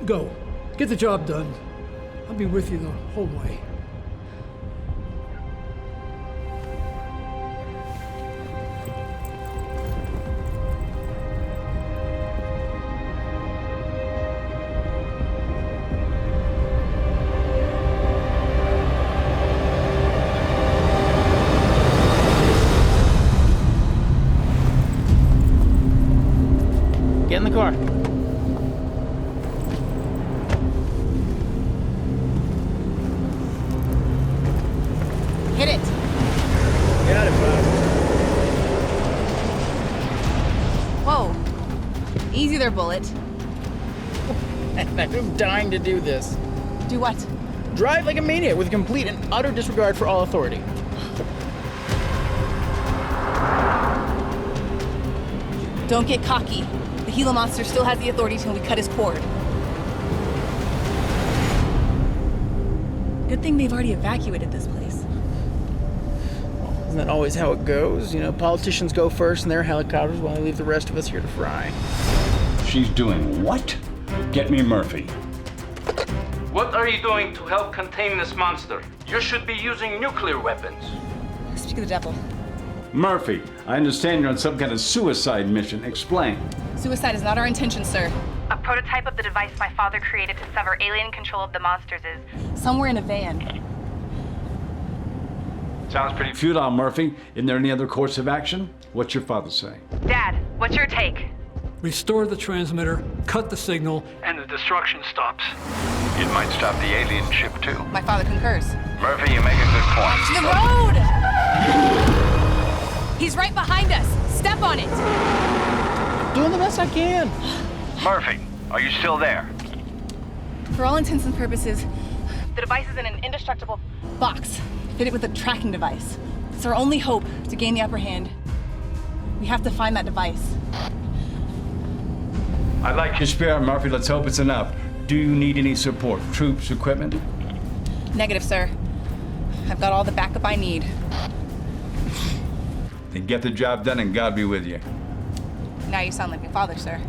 Go. Get the job done. I'll be with you the whole way. Get in the car. Hit it. Got it, bud. Whoa. Easy there, Bullet. I'm dying to do this. Do what? Drive like a maniac with complete and utter disregard for all authority. Don't get cocky. The Gila Monster still has the authority till we cut his cord. Good thing they've already evacuated this place. Isn't that always how it goes? You know, politicians go first in their helicopters while they leave the rest of us here to fry. She's doing what? Get me Murphy. What are you doing to help contain this monster? You should be using nuclear weapons. Speak of the devil. Murphy, I understand you're on some kind of suicide mission. Explain. Suicide is not our intention, sir. A prototype of the device my father created to sever alien control of the monsters is somewhere in a van. Sounds pretty futile, Murphy. Isn't there any other course of action? What's your father say? Dad, what's your take? Restore the transmitter, cut the signal, and the destruction stops. It might stop the alien ship, too. My father concurs. Murphy, you make a good point. To the road! He's right behind us. Step on it. Doing the best I can. Murphy, are you still there? For all intents and purposes, the device is in an indestructible box, fitted with a tracking device. It's our only hope to gain the upper hand. We have to find that device. I like your spirit, Murphy. Let's hope it's enough. Do you need any support? Troops, equipment? Negative, sir. I've got all the backup I need. Then get the job done and God be with you. Now you sound like my father, sir.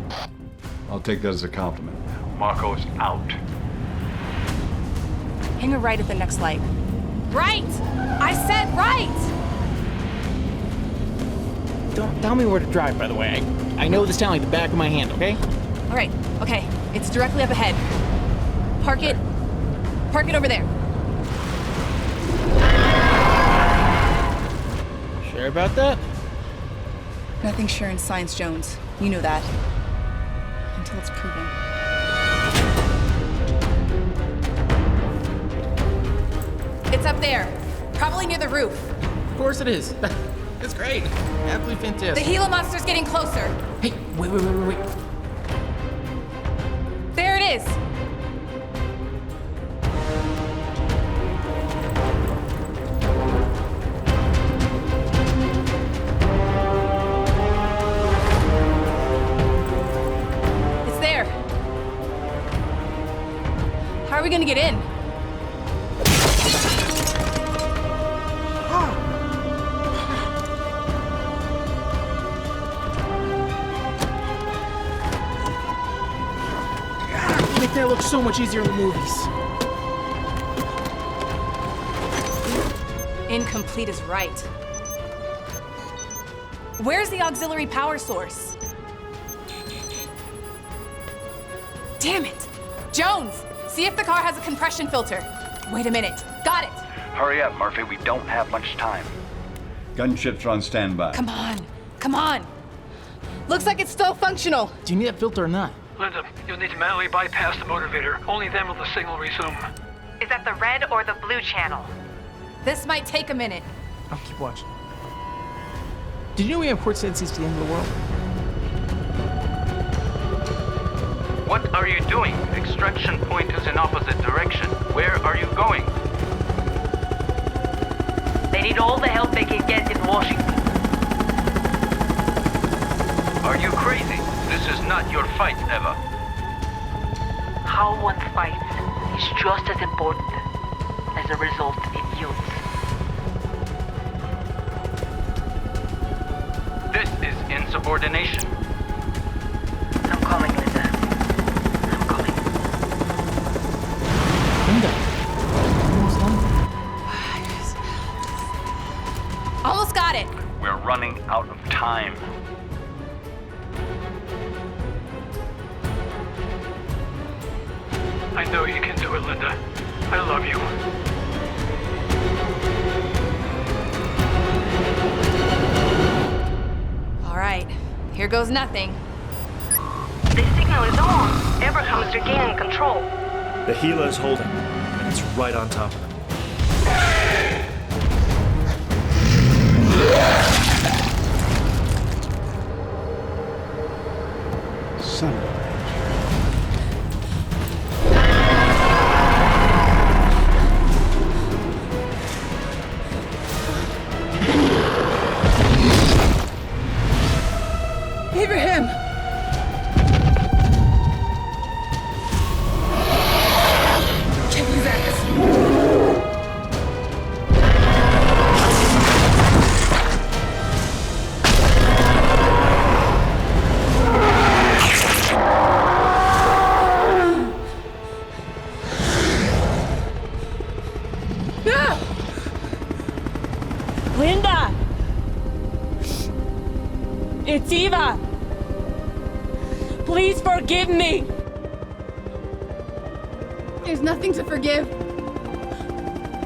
I'll take that as a compliment. Marco's out. Hang a right at the next light. Right! I said right! Don't tell me where to drive, by the way. I know this town like the back of my hand, okay? All right, okay. It's directly up ahead. Park it over there. Sure about that? Nothing's sure in science, Jones. You know that. Until it's proven. It's up there. Probably near the roof. Of course it is. That's great. Absolutely fantastic. The Gila Monster's getting closer. Hey, wait. There it is. It's there. How are we gonna get in? That looks so much easier in the movies. Incomplete is right. Where's the auxiliary power source? Damn it! Jones, see if the car has a compression filter. Wait a minute. Got it. Hurry up, Murphy. We don't have much time. Gunships are on standby. Come on. Looks like it's still functional. Do you need that filter or not? Linda, you'll need to manually bypass the motivator. Only then will the signal resume. Is that the red or the blue channel? This might take a minute. I'll keep watching. Did you know we have port senses to the end of the world? What are you doing? Extraction point is in opposite direction. Where are you going? They need all the help they can get in Washington. Are you crazy? This is not your fight, Eva. How one fights is just as important as the result it yields. This is insubordination. I'm calling Linda. I'm calling. Linda. Almost done. Almost got it. We're running out of time. I know you can do it, Linda. I love you. All right, here goes nothing. The signal is on. Abraham is regaining control. The Gila is holding, and it's right on top of them. Son of a... Abraham! Check his ass. No! Linda! It's Eva! Please forgive me! There's nothing to forgive.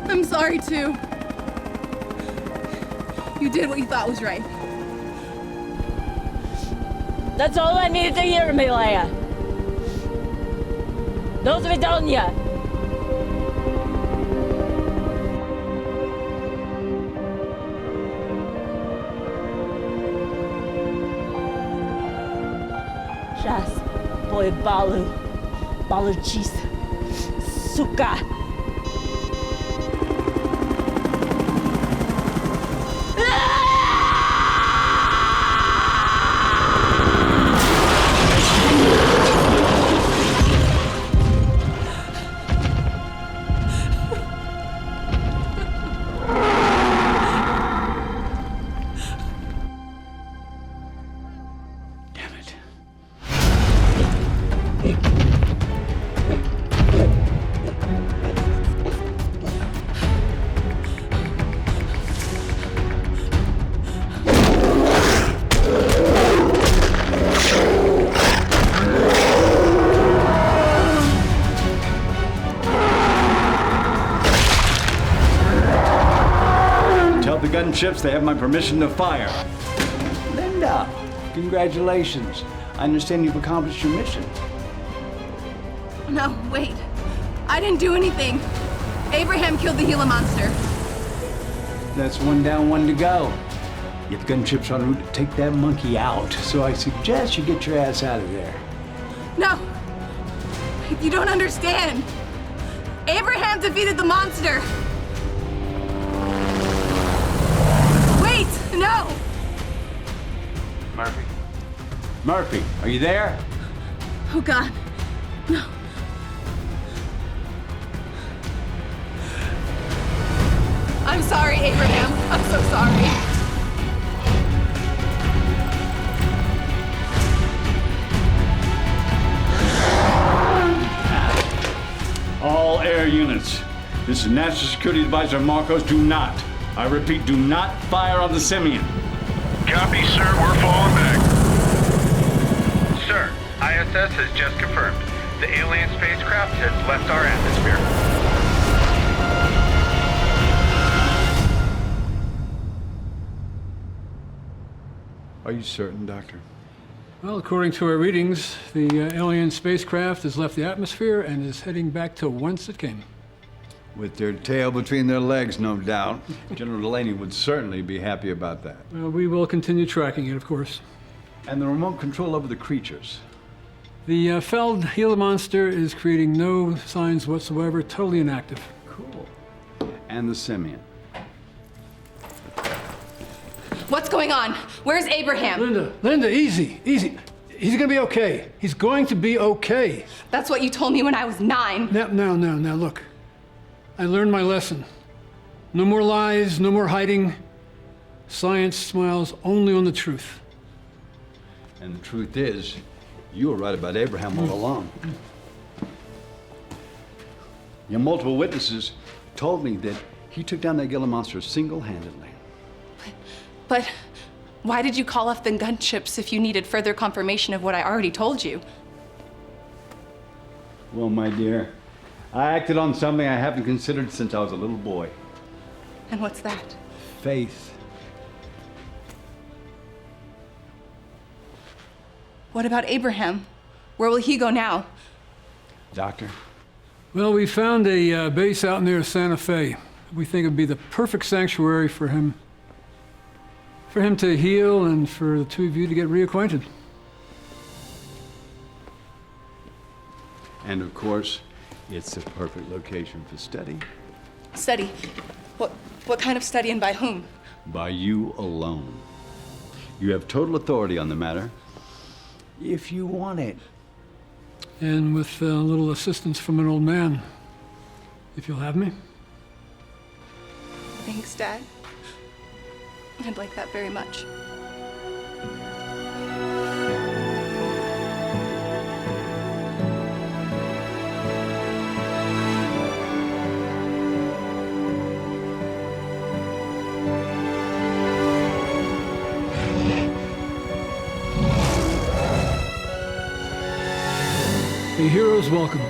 I'm sorry, too. You did what you thought was right. That's all I needed to hear, Milaya. Do свидания! Сейчас будет получись, сука! Tell the gunships they have my permission to fire. Linda, congratulations. I understand you've accomplished your mission. No, wait. I didn't do anything. Abraham killed the Gila monster. That's one down, one to go. Get the gunships en route to take that monkey out, so I suggest you get your ass out of there. No. You don't understand. Abraham defeated the monster. Wait, no. Murphy. Murphy, are you there? Oh, God. No. I'm sorry, Abraham. I'm so sorry. All air units. This is National Security Advisor Marcos. Do not, I repeat, do not fire on the simian. Copy, sir. We're falling back. Sir, ISS has just confirmed. The alien spacecraft has left our atmosphere. Are you certain, Doctor? Well, according to our readings, the alien spacecraft has left the atmosphere and is heading back to whence it came. With their tail between their legs, no doubt. General Delaney would certainly be happy about that. Well, we will continue tracking it, of course. And the remote control over the creatures. The Feld Gila monster is creating no signs whatsoever, totally inactive. Cool. And the simian. What's going on? Where's Abraham? Linda, easy. He's gonna be okay. He's going to be okay. That's what you told me when I was 9. Now, look. I learned my lesson. No more lies, no more hiding. Science smiles only on the truth. And the truth is, you were right about Abraham all along. Your multiple witnesses told me that he took down that Gila monster single-handedly. But why did you call off the gunships if you needed further confirmation of what I already told you? Well, my dear, I acted on something I haven't considered since I was a little boy. And what's that? Faith. What about Abraham? Where will he go now? Doctor? Well, we found a base out near Santa Fe. We think it'd be the perfect sanctuary for him. For him to heal and for the two of you to get reacquainted. And of course, it's the perfect location for study. Study? What kind of study and by whom? By you alone. You have total authority on the matter, if you want it. And with a little assistance from an old man, if you'll have me. Thanks, Dad. I'd like that very much. A hero's welcome.